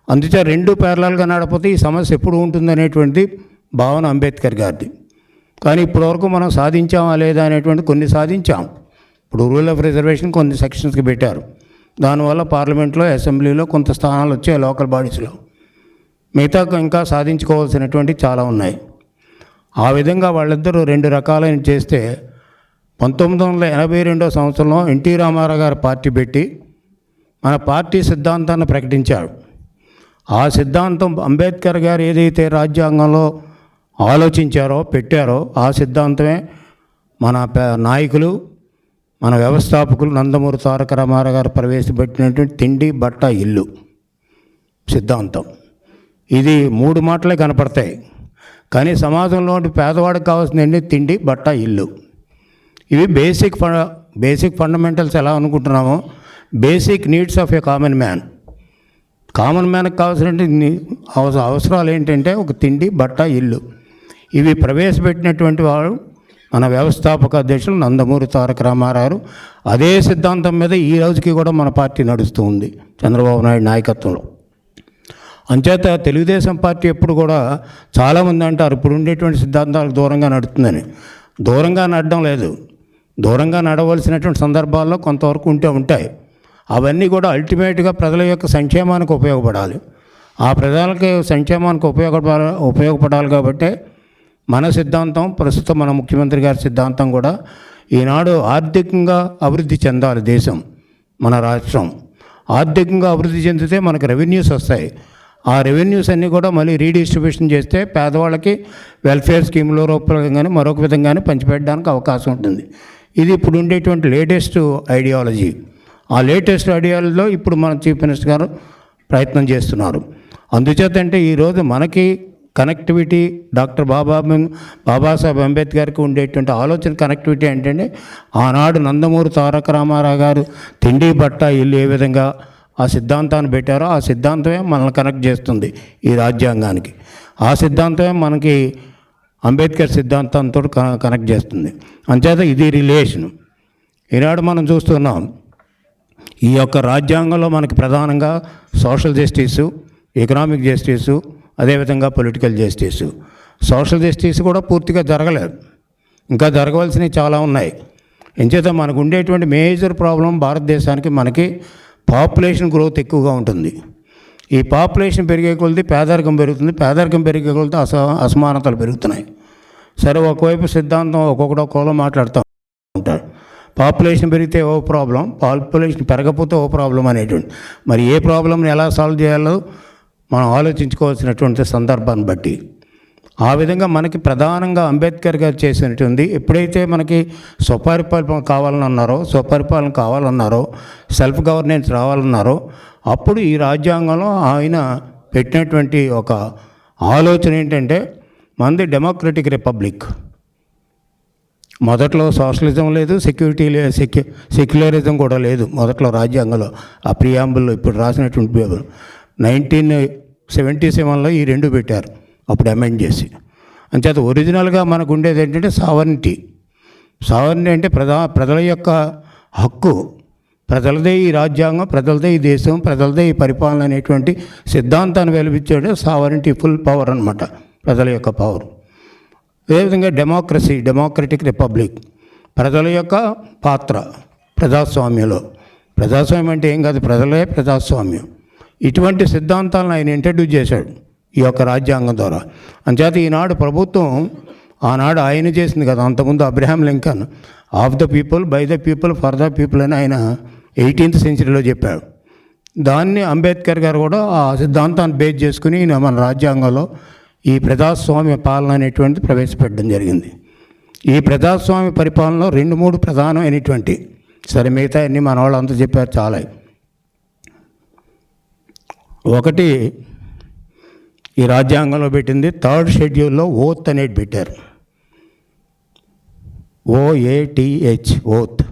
Speaker 12: అందుచే రెండు ప్యారలల్గా నడకపోతే ఈ సమస్య ఎప్పుడు ఉంటుందనేటువంటి భావన అంబేద్కర్ గారిది. కానీ ఇప్పటివరకు మనం సాధించామా లేదా అనేటువంటి కొన్ని సాధించాం. ఇప్పుడు రూల్ ఆఫ్ రిజర్వేషన్ కొన్ని సెక్షన్స్కి పెట్టారు, దానివల్ల పార్లమెంట్లో, అసెంబ్లీలో కొంత స్థానాలు వచ్చాయి, లోకల్ బాడీస్లో. మిగతా ఇంకా సాధించుకోవాల్సినటువంటి చాలా ఉన్నాయి. ఆ విధంగా వాళ్ళిద్దరూ రెండు రకాలైన చేస్తే 1982 సంవత్సరంలో ఎన్టీ రామారావు గారు పార్టీ పెట్టి మన పార్టీ సిద్ధాంతాన్ని ప్రకటించాడు. ఆ సిద్ధాంతం అంబేద్కర్ గారు ఏదైతే రాజ్యాంగంలో ఆలోచించారో, పెట్టారో ఆ సిద్ధాంతమే మన నాయకులు, మన వ్యవస్థాపకులు నందమూరి తారక రామారావు గారు ప్రవేశపెట్టినటువంటి తిండి, బట్ట, ఇల్లు సిద్ధాంతం. ఇది 3 మాటలే కనపడతాయి, కానీ సమాజంలో పేదవాడికి కావాల్సింది తిండి, బట్ట, ఇల్లు. ఇవి బేసిక్ ఫండమెంటల్స్ ఎలా అనుకుంటున్నామో, basic needs of a common man. Common మ్యాన్కి కావాల్సిన అవసరాలు ఏంటంటే ఒక తిండి, బట్ట, ఇల్లు. ఇవి ప్రవేశపెట్టినటువంటి వారు మన వ్యవస్థాపక అధ్యక్షులు నందమూరి తారక రామారావు. అదే సిద్ధాంతం మీద ఈ రోజుకి కూడా మన పార్టీ నడుస్తూ ఉంది చంద్రబాబు నాయుడు నాయకత్వంలో. అంచేత తెలుగుదేశం పార్టీ ఎప్పుడు కూడా చాలామంది అంటారు ఇప్పుడు ఉండేటువంటి సిద్ధాంతాలకు దూరంగా నడుస్తుందని. దూరంగా నడడం లేదు, దూరంగా నడవలసినటువంటి సందర్భాల్లో కొంతవరకు ఉంటాయి. అవన్నీ కూడా అల్టిమేట్గా ప్రజల యొక్క సంక్షేమానికి ఉపయోగపడాలి. ఆ ప్రజలకి సంక్షేమానికి ఉపయోగపడాలి కాబట్టి మన సిద్ధాంతం, ప్రస్తుతం మన ముఖ్యమంత్రి గారి సిద్ధాంతం కూడా ఈనాడు ఆర్థికంగా అభివృద్ధి చెందాలి దేశం, మన రాష్ట్రం. ఆర్థికంగా అభివృద్ధి చెందితే మనకు రెవెన్యూస్ వస్తాయి. ఆ రెవెన్యూస్ అన్నీ కూడా మళ్ళీ రీడిస్ట్రిబ్యూషన్ చేస్తే పేదవాళ్ళకి వెల్ఫేర్ స్కీమ్లో రూపంగా కానీ మరొక విధంగానే పంచిపెట్టడానికి అవకాశం ఉంటుంది. ఇది ఇప్పుడు ఉండేటువంటి లేటెస్ట్ ఐడియాలజీ. ఆ లేటెస్ట్ ఐడియాలజీలో ఇప్పుడు మన చీఫ్ మినిస్టర్ గారు ప్రయత్నం చేస్తున్నారు. అందుచేత అంటే ఈరోజు మనకి కనెక్టివిటీ డాక్టర్ బాబాసాహెబ్ అంబేద్కర్కి ఉండేటువంటి ఆలోచన కనెక్టివిటీ ఏంటంటే ఆనాడు నందమూరి తారక రామారావు గారు తిండి, బట్ట, ఇల్లు ఏ విధంగా ఆ సిద్ధాంతాన్ని పెట్టారో ఆ సిద్ధాంతమే మనల్ని కనెక్ట్ చేస్తుంది ఈ రాజ్యాంగానికి. ఆ సిద్ధాంతమే మనకి అంబేద్కర్ సిద్ధాంతంతో కనెక్ట్ చేస్తుంది. అంచేత ఇది రిలేషన్. ఈనాడు మనం చూస్తున్నాం ఈ యొక్క రాజ్యాంగంలో మనకి ప్రధానంగా సోషల్ జస్టిసు, ఎకనామిక్ జస్టిసు, అదేవిధంగా పొలిటికల్ జస్టిసు. సోషల్ జస్టిస్ కూడా పూర్తిగా జరగలేదు, ఇంకా జరగవలసినవి చాలా ఉన్నాయి. ఎంచేత మనకు ఉండేటువంటి మేజర్ ప్రాబ్లం భారతదేశానికి మనకి పాపులేషన్ గ్రోత్ ఎక్కువగా ఉంటుంది. ఈ పాపులేషన్ పెరిగే కొలది పేదరికం పెరుగుతుంది, పేదరికం పెరిగే కొలది అసమానతలు పెరుగుతున్నాయి. సరే, ఒకవైపు సిద్ధాంతం ఒక్కొక్కడో మాట్లాడుతూ ఉంటారు. పాపులేషన్ పెరిగితే ఓ ప్రాబ్లం, పాపులేషన్ పెరగకపోతే ఓ ప్రాబ్లం అనేటువంటి. మరి ఏ ప్రాబ్లంని ఎలా సాల్వ్ చేయాలో మనం ఆలోచించుకోవాల్సినటువంటి సందర్భాన్ని బట్టి ఆ విధంగా మనకి ప్రధానంగా అంబేద్కర్ గారు చేసినటువంటి ఎప్పుడైతే మనకి స్వపరిపాలన కావాలన్నారో సెల్ఫ్ గవర్నెన్స్ రావాలన్నారో అప్పుడు ఈ రాజ్యాంగంలో ఆయన పెట్టినటువంటి ఒక ఆలోచన ఏంటంటే మనది డెమోక్రటిక్ రిపబ్లిక్. మొదట్లో సోషలిజం లేదు, సెక్యులరిజం కూడా లేదు మొదట్లో రాజ్యాంగంలో. ఆ ప్రియాంబుల్లో ఇప్పుడు రాసినటువంటి 1977లో ఈ రెండు పెట్టారు, అప్పుడు అమెండ్ చేసి. అంచేత ఒరిజినల్గా మనకు ఉండేది ఏంటంటే సావర్నిటీ అంటే ప్రజల యొక్క హక్కు, ప్రజలదే ఈ రాజ్యాంగం, ప్రజలదే ఈ దేశం, ప్రజలదే ఈ పరిపాలన అనేటువంటి సిద్ధాంతాన్ని వెలిపించాడు సావర్నిటీ, ఫుల్ పవర్ అన్నమాట, ప్రజల యొక్క పవర్. అదేవిధంగా డెమోక్రటిక్ రిపబ్లిక్, ప్రజల యొక్క పాత్ర ప్రజాస్వామ్యంలో. ప్రజాస్వామ్యం అంటే ఏం కాదు, ప్రజలే ప్రజాస్వామ్యం. ఇటువంటి సిద్ధాంతాలను ఆయన ఇంట్రడ్యూస్ చేశాడు ఈ యొక్క రాజ్యాంగం ద్వారా. అంచేత ఈనాడు ప్రభుత్వం ఆనాడు ఆయన చేసింది కదా, అంతకుముందు Abraham Lincoln of the people, by the people, for the people అని ఆయన 18th centuryలో చెప్పాడు. దాన్ని అంబేద్కర్ గారు కూడా ఆ సిద్ధాంతాన్ని బేస్ చేసుకుని మన రాజ్యాంగంలో ఈ ప్రజాస్వామ్య పాలన అనేటువంటిది ప్రవేశపెట్టడం జరిగింది. ఈ ప్రజాస్వామ్య పరిపాలనలో 2-3 ప్రధానమైనటువంటి, సరే మిగతా అన్నీ మన వాళ్ళు అంతా చెప్పారు చాలా. ఒకటి ఈ రాజ్యాంగంలో పెట్టింది 3rd షెడ్యూల్లో ఓత్ అనేది పెట్టారు. OATH oath.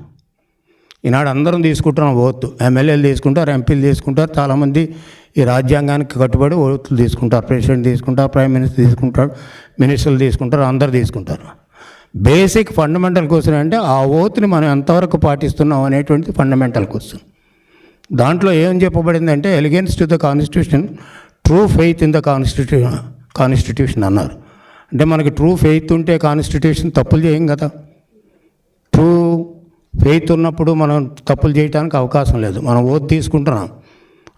Speaker 12: ఈనాడు అందరం తీసుకుంటున్నాం ఓత్. ఎమ్మెల్యేలు తీసుకుంటారు, ఎంపీలు తీసుకుంటారు, చాలామంది ఈ రాజ్యాంగానికి కట్టుబడి ఓట్లు తీసుకుంటారు. ప్రెసిడెంట్ తీసుకుంటారు, ప్రైమ్ మినిస్టర్ తీసుకుంటారు, మినిస్టర్లు తీసుకుంటారు, అందరు తీసుకుంటారు. బేసిక్ ఫండమెంటల్ క్వశ్చన్ అంటే ఆ ఓత్ని మనం ఎంతవరకు పాటిస్తున్నాం అనేటువంటిది ఫండమెంటల్ క్వశ్చన్. దాంట్లో ఏం చెప్పబడిందంటే allegiance to the constitution, true faith in the constitution అన్నారు. అంటే మనకి ట్రూ ఫెయిత్ ఉంటే కాన్స్టిట్యూషన్ తప్పులు చేయం కదా. ట్రూ ఫెయిత్ ఉన్నప్పుడు మనం తప్పులు చేయడానికి అవకాశం లేదు. మనం ఓట్ తీసుకుంటున్నాం,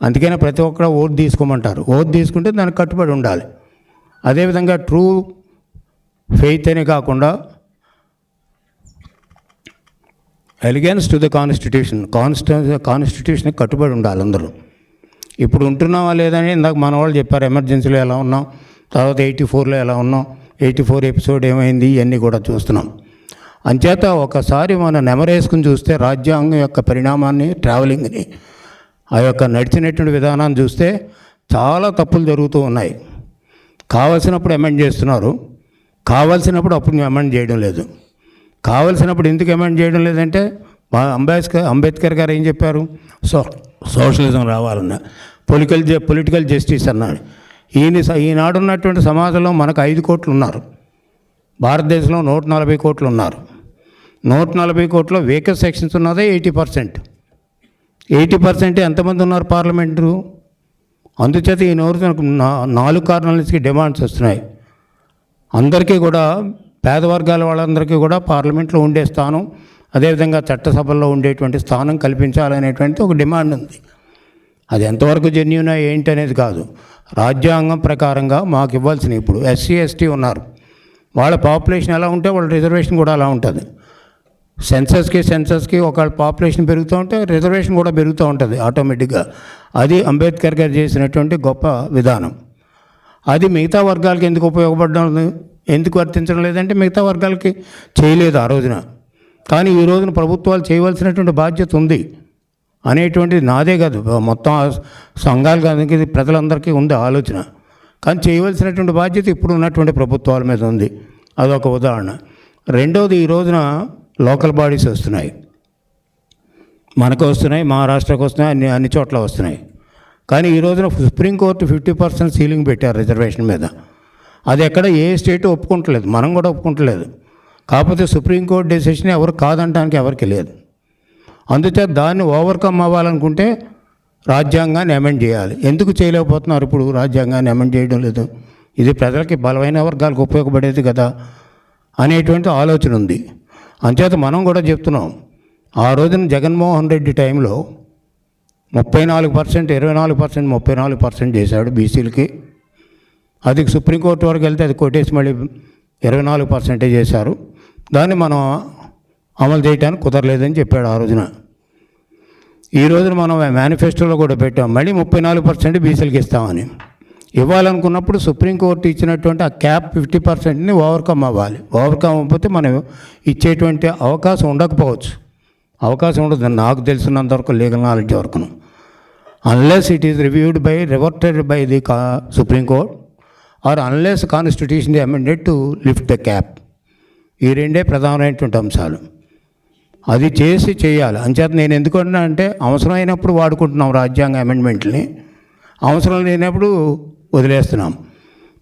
Speaker 12: అందుకనే ప్రతి ఒక్కరు ఓట్ తీసుకోమంటారు. ఓట్ తీసుకుంటే దానికి కట్టుబడి ఉండాలి. అదేవిధంగా ట్రూ ఫెయిత్ అనే కాకుండా ఎలిగెన్స్ టు ద కాన్స్టిట్యూషన్కి కట్టుబడి ఉండాలి అందరూ. ఇప్పుడు ఉంటున్నావా లేదని ఇందాక మన వాళ్ళు చెప్పారు, ఎమర్జెన్సీలో ఎలా ఉన్నాం, తర్వాత 84లో ఎలా ఉన్నాం, 84 ఎపిసోడ్ ఏమైంది, ఇవన్నీ కూడా చూస్తున్నాం. అంచేత ఒకసారి మనం నెమరేసుకుని చూస్తే రాజ్యాంగం యొక్క పరిణామాన్ని, ట్రావెలింగ్ని, ఆ యొక్క నడిచినటువంటి విధానాన్ని చూస్తే చాలా తప్పులు జరుగుతూ ఉన్నాయి. కావలసినప్పుడు అమెండ్ చేస్తున్నారు, కావాల్సినప్పుడు అప్పుడు అమెండ్ చేయడం లేదు. కావలసినప్పుడు ఎందుకు అమెండ్ చేయడం లేదంటే అంబేద్కర్ గారు ఏం చెప్పారు, సోషలిజం రావాలన్న, పొలిటికల్ జస్టిస్ అన్నాడు. ఈనాడు ఉన్నటువంటి సమాజంలో మనకు 5 కోట్లు ఉన్నారు. భారతదేశంలో 140 కోట్లు ఉన్నారు. 140 కోట్ల వేకెంట్ సెక్షన్స్ ఉన్నదే 80%. 80% ఎంతమంది ఉన్నారు పార్లమెంటు? అందుచేత ఈ 4 కారణాల నుంచి డిమాండ్స్ వస్తున్నాయి. అందరికీ కూడా, పేద వర్గాల వాళ్ళందరికీ కూడా పార్లమెంట్లో ఉండే స్థానం, అదేవిధంగా చట్టసభల్లో ఉండేటువంటి స్థానం కల్పించాలనేటువంటి ఒక డిమాండ్ ఉంది. అది ఎంతవరకు జెన్యూన్ ఏంటి అనేది కాదు. రాజ్యాంగం ప్రకారంగా మాకు ఇవ్వాల్సిన, ఇప్పుడు SC ST ఉన్నారు, వాళ్ళ పాపులేషన్ ఎలా ఉంటే వాళ్ళ రిజర్వేషన్ కూడా అలా ఉంటుంది. సెన్సస్కి ఒక పాపులేషన్ పెరుగుతూ ఉంటే రిజర్వేషన్ కూడా పెరుగుతూ ఉంటుంది ఆటోమేటిక్గా. అది అంబేద్కర్ గారు చేసినటువంటి గొప్ప విధానం. అది మిగతా వర్గాలకి ఎందుకు ఉపయోగపడడం, ఎందుకు వర్తించడం లేదంటే మిగతా వర్గాలకి చేయలేదు ఆ రోజున. కానీ ఈ రోజున ప్రభుత్వాలు చేయవలసినటువంటి బాధ్యత ఉంది అనేటువంటిది నాదే కాదు, మొత్తం సంఘాలకి, ప్రజలందరికీ ఉంది ఆలోచన. కానీ చేయవలసినటువంటి బాధ్యత ఇప్పుడు ఉన్నటువంటి ప్రభుత్వాల మీద ఉంది. అదొక ఉదాహరణ. రెండవది, ఈ రోజున లోకల్ బాడీస్ వస్తున్నాయి, మనకు వస్తున్నాయి, మహారాష్ట్రకు వస్తున్నాయి, అన్ని చోట్ల వస్తున్నాయి. కానీ ఈ రోజున సుప్రీంకోర్టు 50% సీలింగ్ పెట్టారు రిజర్వేషన్ మీద. అది ఎక్కడ ఏ స్టేటు ఒప్పుకుంటలేదు, మనం కూడా ఒప్పుకుంటలేదు. కాకపోతే సుప్రీంకోర్టు డెసిషన్ ఎవరు కాదంటానికి ఎవరికి లేదు. అందుచేత దాన్ని ఓవర్కమ్ అవ్వాలనుకుంటే రాజ్యాంగాన్ని అమెండ్ చేయాలి. ఎందుకు చేయలేకపోతున్నారు ఇప్పుడు రాజ్యాంగాన్ని అమెండ్ చేయడం లేదు? ఇది ప్రజలకి, బలమైన వర్గాలకు ఉపయోగపడేది కదా అనేటువంటి ఆలోచన ఉంది. అంచేత మనం కూడా చెప్తున్నాం, ఆ రోజున జగన్మోహన్ రెడ్డి టైంలో 34%, 24%, 34% చేశాడు బీసీలకి. అది సుప్రీంకోర్టు వరకు వెళ్తే అది కొట్టేసి మళ్ళీ 24% చేశారు. దాన్ని మనం అమలు చేయడానికి కుదరలేదని చెప్పాడు ఆ రోజున. ఈ రోజున మనం మేనిఫెస్టోలో కూడా పెట్టాం, మళ్ళీ 34% బీసీలకి ఇస్తామని. ఇవ్వాలనుకున్నప్పుడు సుప్రీంకోర్టు ఇచ్చినటువంటి ఆ క్యాప్ 50%ని ఓవర్కమ్ అవ్వాలి. ఓవర్కమ్ అవ్వకపోతే మనం ఇచ్చేటువంటి అవకాశం ఉండకపోవచ్చు. అవకాశం ఉండదు నాకు తెలిసినంతవరకు, లీగల్ నాలెడ్జ్ వరకును. Unless it is reverted by the supreme court or unless constitution amended to lift the cap. ఈ రెండే ప్రధానమైనటువంటి అంశాలు. అది చేయాలి. అంచేత నేను ఎందుకంటున్నా అంటే, అవసరమైనప్పుడు వాడుకుంటున్నాం రాజ్యాంగ అమెండ్మెంట్ని, అవసరం లేనప్పుడు వదిలేస్తున్నాం.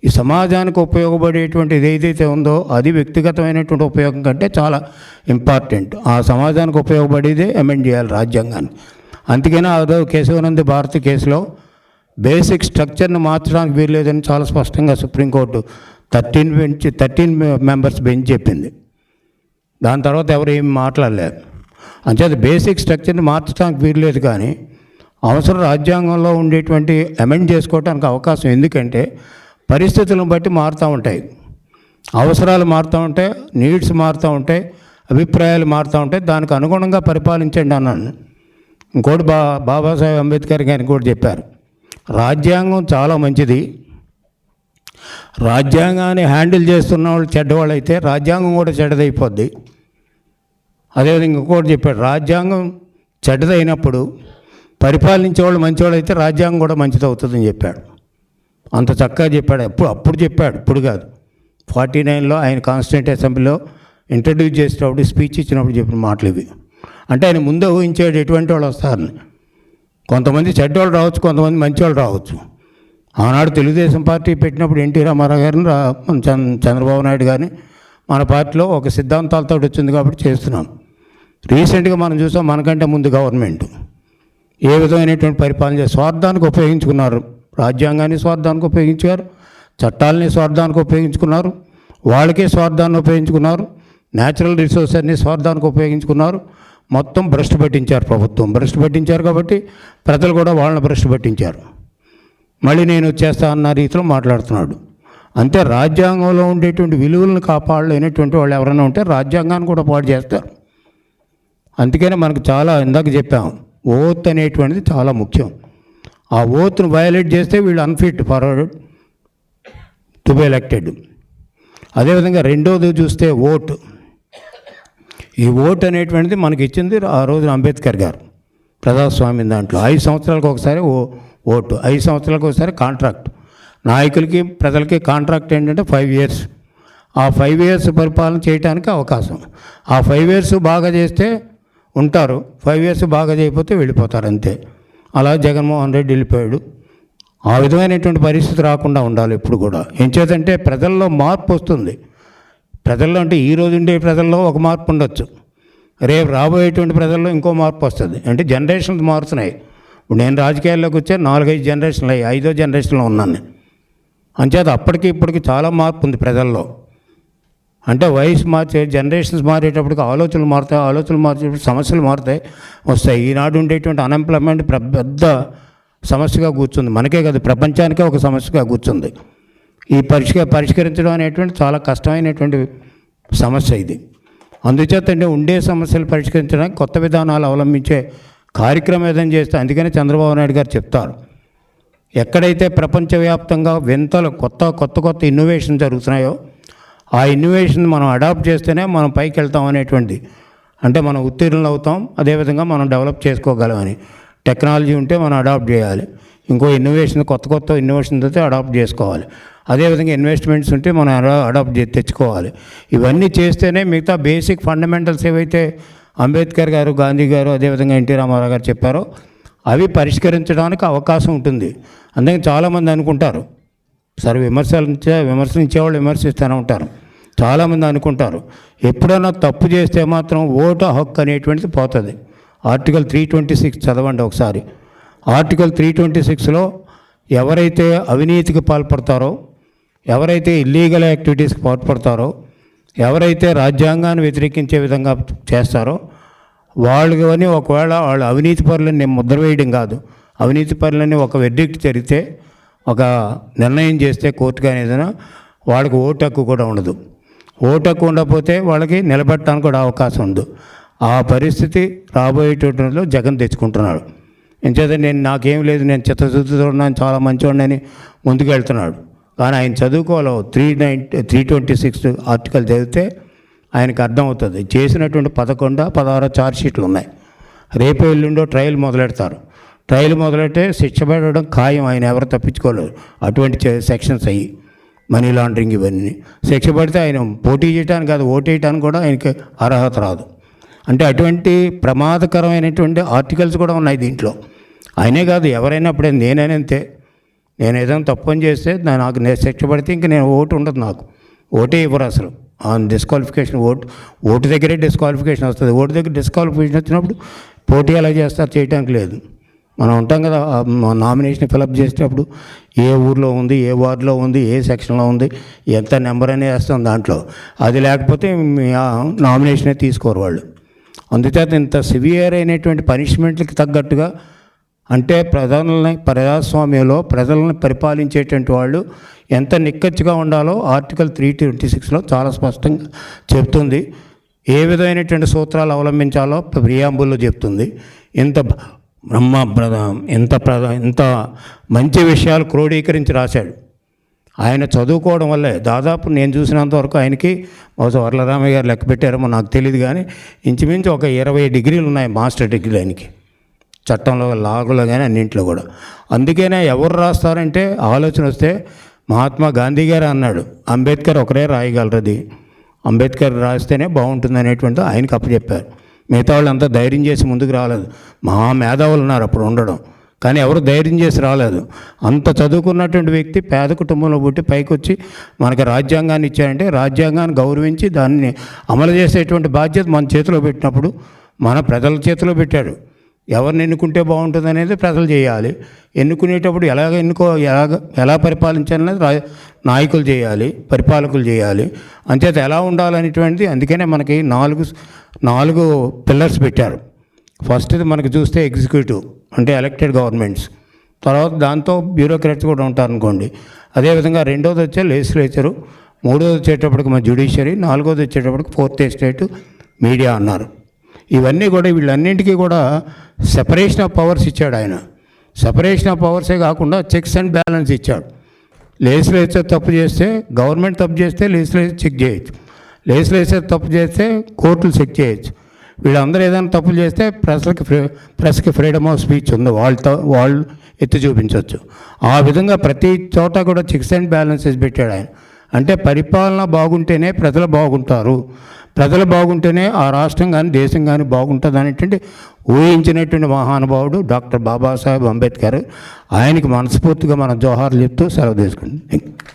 Speaker 12: ఈ సమాజానికి ఉపయోగపడేటువంటిది ఏదైతే ఉందో అది వ్యక్తిగతమైనటువంటి ఉపయోగం కంటే చాలా ఇంపార్టెంట్. ఆ సమాజానికి ఉపయోగపడేదే అమెండ్ చేయాలి రాజ్యాంగాన్ని. అందుకనే అదో కేశవానంద భారతి కేసులో బేసిక్ స్ట్రక్చర్ని మార్చడానికి వీల్లేదని చాలా స్పష్టంగా సుప్రీంకోర్టు 13 మెంబర్స్ బెంచ్ చెప్పింది. దాని తర్వాత ఎవరు ఏమి మాట్లాడలేదు. అంచేత బేసిక్ స్ట్రక్చర్ని మార్చడానికి వీల్లేదు. కానీ అవసరం రాజ్యాంగంలో ఉండేటువంటి అమెండ్ చేసుకోవడానికి అవకాశం, ఎందుకంటే పరిస్థితులను బట్టి మారుతూ ఉంటాయి, అవసరాలు మారుతూ ఉంటాయి, నీడ్స్ మారుతూ ఉంటాయి, అభిప్రాయాలు మారుతూ ఉంటాయి. దానికి అనుగుణంగా పరిపాలించండి అన్నాను. ఇంకోటి బాబాసాహెబ్ అంబేద్కర్ గారిని కూడా చెప్పారు, రాజ్యాంగం చాలా మంచిది, రాజ్యాంగాన్ని హ్యాండిల్ చేస్తున్న వాళ్ళు చెడ్డవాళ్ళు అయితే రాజ్యాంగం కూడా చెడ్డదైపోద్ది. అదేవిధంగా ఇంకోటి చెప్పాడు, రాజ్యాంగం చెడ్డదైనప్పుడు పరిపాలించే వాళ్ళు మంచివాళ్ళు అయితే రాజ్యాంగం కూడా మంచిది అవుతుందని చెప్పాడు. అంత చక్కగా చెప్పాడు. అప్పుడు చెప్పాడు, ఇప్పుడు కాదు. 49లో ఆయన కాన్స్టిట్యూంట్ అసెంబ్లీలో ఇంట్రడ్యూస్ చేసేటప్పుడు స్పీచ్ ఇచ్చినప్పుడు చెప్పిన మాటలు ఇవి. అంటే ఆయన ముందే ఊహించాడు ఎటువంటి వాళ్ళు వస్తారని. కొంతమంది చెడ్డవాళ్ళు రావచ్చు, కొంతమంది మంచివాళ్ళు రావచ్చు. ఆనాడు తెలుగుదేశం పార్టీ పెట్టినప్పుడు ఎన్టీ రామారావు గారిని చంద్రబాబు నాయుడు గారిని మన పార్టీలో ఒక సిద్ధాంతాలతో వచ్చింది కాబట్టి చేస్తున్నాం. రీసెంట్గా మనం చూసాం, మనకంటే ముందు గవర్నమెంట్ ఏ విధమైనటువంటి పరిపాలన చేసి స్వార్థానికి ఉపయోగించుకున్నారు. రాజ్యాంగాన్ని స్వార్థానికి ఉపయోగించారు, చట్టాలని స్వార్థానికి ఉపయోగించుకున్నారు, వాళ్ళకే స్వార్థాన్ని ఉపయోగించుకున్నారు, న్యాచురల్ రిసోర్స్ అన్ని స్వార్థానికి ఉపయోగించుకున్నారు. మొత్తం భ్రష్టు పట్టించారు. ప్రభుత్వం భ్రష్టు పట్టించారు కాబట్టి ప్రజలు కూడా వాళ్ళని భ్రష్టు పట్టించారు. మళ్ళీ నేను వచ్చేస్తా అన్న రీతిలో మాట్లాడుతున్నాడు. అంతే, రాజ్యాంగంలో ఉండేటువంటి విలువలను కాపాడలేనటువంటి వాళ్ళు ఎవరైనా ఉంటే రాజ్యాంగాన్ని కూడా పాడు చేస్తారు. అందుకనే మనకు చాలా ఇందాక చెప్పాం, ఓత్ అనేటువంటిది చాలా ముఖ్యం. ఆ ఓత్ను వయలేట్ చేస్తే వీళ్ళు unfit for to be elected. అదేవిధంగా రెండోది చూస్తే ఓటు. ఈ ఓటు అనేటువంటిది మనకి ఇచ్చింది ఆ రోజున అంబేద్కర్ గారు ప్రజాస్వామ్యం. దాంట్లో 5 సంవత్సరాలకు ఒకసారి ఓటు, 5 సంవత్సరాలకు ఒకసారి కాంట్రాక్ట్. నాయకులకి ప్రజలకి కాంట్రాక్ట్ ఏంటంటే 5 years. ఆ 5 years పరిపాలన చేయడానికి అవకాశం. ఆ 5 years బాగా చేస్తే ఉంటారు, 5 years బాగా చేయకపోతే వెళ్ళిపోతారు, అంతే. అలా జగన్మోహన్ రెడ్డి వెళ్ళిపోయాడు. ఆ విధమైనటువంటి పరిస్థితి రాకుండా ఉండాలి ఎప్పుడు కూడా. ఏం చేద్దంటే ప్రజల్లో మార్పు వస్తుంది. ప్రజల్లో అంటే ఈరోజు ఉండే ప్రజల్లో ఒక మార్పు ఉండొచ్చు, రేపు రాబోయేటువంటి ప్రజల్లో ఇంకో మార్పు వస్తుంది. అంటే జనరేషన్స్ మారుతున్నాయి. ఇప్పుడు నేను రాజకీయాల్లోకి వచ్చే 4-5 జనరేషన్లు అయ్యి 5వ జనరేషన్లో ఉన్నాను. అంచేత అప్పటికి ఇప్పటికి చాలా మార్పు ఉంది ప్రజల్లో. అంటే వయసు మార్చే జనరేషన్స్ మారేటప్పటికి ఆలోచనలు మారుతాయి, ఆలోచనలు మార్చేటప్పుడు సమస్యలు మారుతాయి వస్తాయి. ఈనాడు ఉండేటువంటి అన్ఎంప్లాయ్మెంట్ పెద్ద సమస్యగా కూర్చుంది. మనకే కాదు, ప్రపంచానికే ఒక సమస్యగా కూర్చుంది. ఈ పరిష్కరించడం అనేటువంటి చాలా కష్టమైనటువంటి సమస్య ఇది. అందుచేత ఉండే సమస్యలు పరిష్కరించడానికి కొత్త విధానాలు అవలంబించే కార్యక్రమం ఏదైనా చేస్తే, అందుకనే చంద్రబాబు నాయుడు గారు చెప్తారు, ఎక్కడైతే ప్రపంచవ్యాప్తంగా వింతలు కొత్త ఇన్నోవేషన్ జరుగుతున్నాయో ఆ ఇన్నోవేషన్ మనం అడాప్ట్ చేస్తేనే మనం పైకి వెళ్తాం అనేటువంటి, అంటే మనం ఉత్తీర్ణులు అవుతాం, అదేవిధంగా మనం డెవలప్ చేసుకోగలమని. టెక్నాలజీ ఉంటే మనం అడాప్ట్ చేయాలి, ఇంకో ఇన్నోవేషన్ కొత్త ఇన్నోవేషన్ అయితే అడాప్ట్ చేసుకోవాలి. అదేవిధంగా ఇన్వెస్ట్మెంట్స్ ఉంటే మనం అడాప్ట్ తెచ్చుకోవాలి. ఇవన్నీ చేస్తేనే మిగతా బేసిక్ ఫండమెంటల్స్ ఏవైతే అంబేద్కర్ గారు, గాంధీ గారు, అదేవిధంగా ఎన్టీ రామారావు గారు చెప్పారో అవి పరిష్కరించడానికి అవకాశం ఉంటుంది. అందుకని చాలామంది అనుకుంటారు, సరే విమర్శించేవాళ్ళు విమర్శిస్తూనే ఉంటారు. చాలామంది అనుకుంటారు ఎప్పుడైనా తప్పు చేస్తే మాత్రం ఓటు హక్కు అనేటువంటిది పోతుంది. ఆర్టికల్ 326 చదవండి ఒకసారి. ఆర్టికల్ 326లో ఎవరైతే అవినీతికి పాల్పడతారో, ఎవరైతే ఇల్లీగల్ యాక్టివిటీస్కి పాల్పడతారో, ఎవరైతే రాజ్యాంగాన్ని వ్యతిరేకించే విధంగా చేస్తారో వాళ్ళు కానీ ఒకవేళ వాళ్ళు అవినీతి పరులని నేను ముద్ర వేయడం కాదు, అవినీతి పరులని ఒక వెర్డిక్ట్ జరిగితే, ఒక నిర్ణయం చేస్తే కోర్టు కానీ ఏదైనా, వాళ్ళకి ఓటు హక్కు కూడా ఉండదు. ఓటు హక్కు ఉండకపోతే వాళ్ళకి నిలబెట్టడానికి కూడా అవకాశం ఉండదు. ఆ పరిస్థితి రాబోయేటలో జగన్ తెచ్చుకుంటున్నాడు. ఎంచేత నాకేం లేదు, నేను చిత్తశుద్ధితో ఉన్నాను, చాలా మంచివాడిని ముందుకు వెళ్తున్నాడు. కానీ ఆయన చదువుకోవాలి. 326 ఆర్టికల్ చదివితే ఆయనకు అర్థమవుతుంది. చేసినటువంటి 11-16 ఛార్జ్షీట్లు ఉన్నాయి. రేపు ఎల్లుండో ట్రయల్ మొదలెడతారు. ట్రయల్ మొదలెట్టే శిక్ష పడడం ఖాయం. ఆయన ఎవరు తప్పించుకోలేరు. అటువంటి సెక్షన్స్ అయ్యి మనీ లాండరింగ్ ఇవన్నీ శిక్ష పడితే ఆయన పోటీ చేయడానికి కాదు, ఓటు వేయడానికి కూడా ఆయనకి అర్హత రాదు. అంటే అటువంటి ప్రమాదకరమైనటువంటి ఆర్టికల్స్ కూడా ఉన్నాయి దీంట్లో. ఆయనే కాదు, ఎవరైనా అప్పుడే నేనైనా అంతే. నేను ఏదైనా తప్పు పని చేస్తే నాకు శిక్ష పడితే ఇంక నేను ఓటు ఉండదు, నాకు ఓటే ఇవ్వరు అసలు. డిస్క్వాలిఫికేషన్ ఓటు దగ్గరే డిస్క్వాలిఫికేషన్ వస్తుంది. ఓటు దగ్గర డిస్క్వాలిఫికేషన్ వచ్చినప్పుడు పోటీ ఎలా చేస్తారు, చేయడానికి లేదు. మనం ఉంటాం కదా, నామినేషన్ ఫిలప్ చేసేటప్పుడు ఏ ఊర్లో ఉంది, ఏ వార్డులో ఉంది, ఏ సెక్షన్లో ఉంది, ఎంత నెంబర్ అనేది వేస్తాం దాంట్లో. అది లేకపోతే నామినేషనే తీసుకోరు వాళ్ళు. అందుచేత ఇంత సివియర్ అయినటువంటి పనిష్మెంట్లకి తగ్గట్టుగా, అంటే ప్రజాస్వామ్యంలో ప్రజలను పరిపాలించేటువంటి వాళ్ళు ఎంత నిక్కచ్చిగా ఉండాలో ఆర్టికల్ 326లో చాలా స్పష్టంగా చెప్తుంది. ఏ విధమైనటువంటి సూత్రాలు అవలంబించాలో ప్రియాంబుల్లో చెప్తుంది. ఇంత మంచి విషయాలు క్రోడీకరించి రాశాడు. ఆయన చదువుకోవడం వల్లే దాదాపు నేను చూసినంతవరకు ఆయనకి బహుశా వరలరామయ్య గారు లెక్క పెట్టారేమో నాకు తెలియదు, కానీ ఇంచుమించు ఒక 20 డిగ్రీలు ఉన్నాయి, మాస్టర్ డిగ్రీలు ఆయనకి, చట్టంలో, లాగులో కానీ అన్నింటిలో కూడా. అందుకనే ఎవరు రాస్తారంటే ఆలోచన వస్తే మహాత్మా గాంధీ గారు అన్నాడు, అంబేద్కర్ ఒకరే రాయగలరది, అంబేద్కర్ రాస్తేనే బాగుంటుంది అనేటువంటిది ఆయనకు అప్పచెప్పారు. మిగతా వాళ్ళంతా ధైర్యం చేసి ముందుకు రాలేదు. మహా మేధావులు ఉన్నారు అప్పుడు ఉండడం, కానీ ఎవరు ధైర్యం చేసి రాలేదు. అంత చదువుకున్నటువంటి వ్యక్తి పేద కుటుంబంలో పుట్టి పైకి వచ్చి మనకు రాజ్యాంగాన్ని ఇచ్చారంటే రాజ్యాంగాన్ని గౌరవించి దాన్ని అమలు చేసేటువంటి బాధ్యత మన చేతిలో పెట్టినప్పుడు మన ప్రజల చేతిలో పెట్టాడు. ఎవరిని ఎన్నుకుంటే బాగుంటుంది అనేది ప్రజలు చేయాలి. ఎన్నుకునేటప్పుడు ఎలా పరిపాలించాలనేది నాయకులు చేయాలి, పరిపాలకులు చేయాలి. అంచేత ఎలా ఉండాలనేటువంటిది అందుకనే మనకి నాలుగు పిల్లర్స్ పెట్టారు. ఫస్ట్ మనకు చూస్తే ఎగ్జిక్యూటివ్ అంటే ఎలక్టెడ్ గవర్నమెంట్స్, తర్వాత దాంతో బ్యూరోక్రాట్స్ కూడా ఉంటారనుకోండి. అదేవిధంగా రెండోది వచ్చే లెజిస్లేచరు, మూడోది వచ్చేటప్పటికి మన జ్యుడిషియరీ, నాలుగోది వచ్చేటప్పటికి ఫోర్త్ ఎస్టేట్, మీడియా అన్నారు. ఇవన్నీ కూడా వీళ్ళన్నింటికీ కూడా సెపరేషన్ ఆఫ్ పవర్స్ ఇచ్చాడు ఆయన. సెపరేషన్ ఆఫ్ పవర్సే కాకుండా చెక్స్ అండ్ బ్యాలెన్స్ ఇచ్చాడు. లెజిస్లేచర్ తప్పు చేస్తే, గవర్నమెంట్ తప్పు చేస్తే లెజిస్లేచర్ చెక్ చేయొచ్చు, లెజిస్లేచర్ తప్పు చేస్తే కోర్టులు చెక్ చేయొచ్చు. వీళ్ళందరూ ఏదైనా తప్పులు చేస్తే ప్రెస్కి ఫ్రీడమ్ ఆఫ్ స్పీచ్ ఉంది, వాళ్ళు ఎత్తి చూపించవచ్చు. ఆ విధంగా ప్రతి చోట కూడా చెక్స్ అండ్ బ్యాలెన్సెస్ పెట్టాడు ఆయన. అంటే పరిపాలన బాగుంటేనే ప్రజలు బాగుంటారు, ప్రజలు బాగుంటేనే ఆ రాష్ట్రం కానీ దేశం కానీ బాగుంటుంది అనేటువంటి ఊహించినటువంటి మహానుభావుడు డాక్టర్ బాబాసాహెబ్ అంబేద్కర్. ఆయనకి మనస్ఫూర్తిగా మనం జోహార్లు చెప్తూ సెలవు తీసుకుంటాం.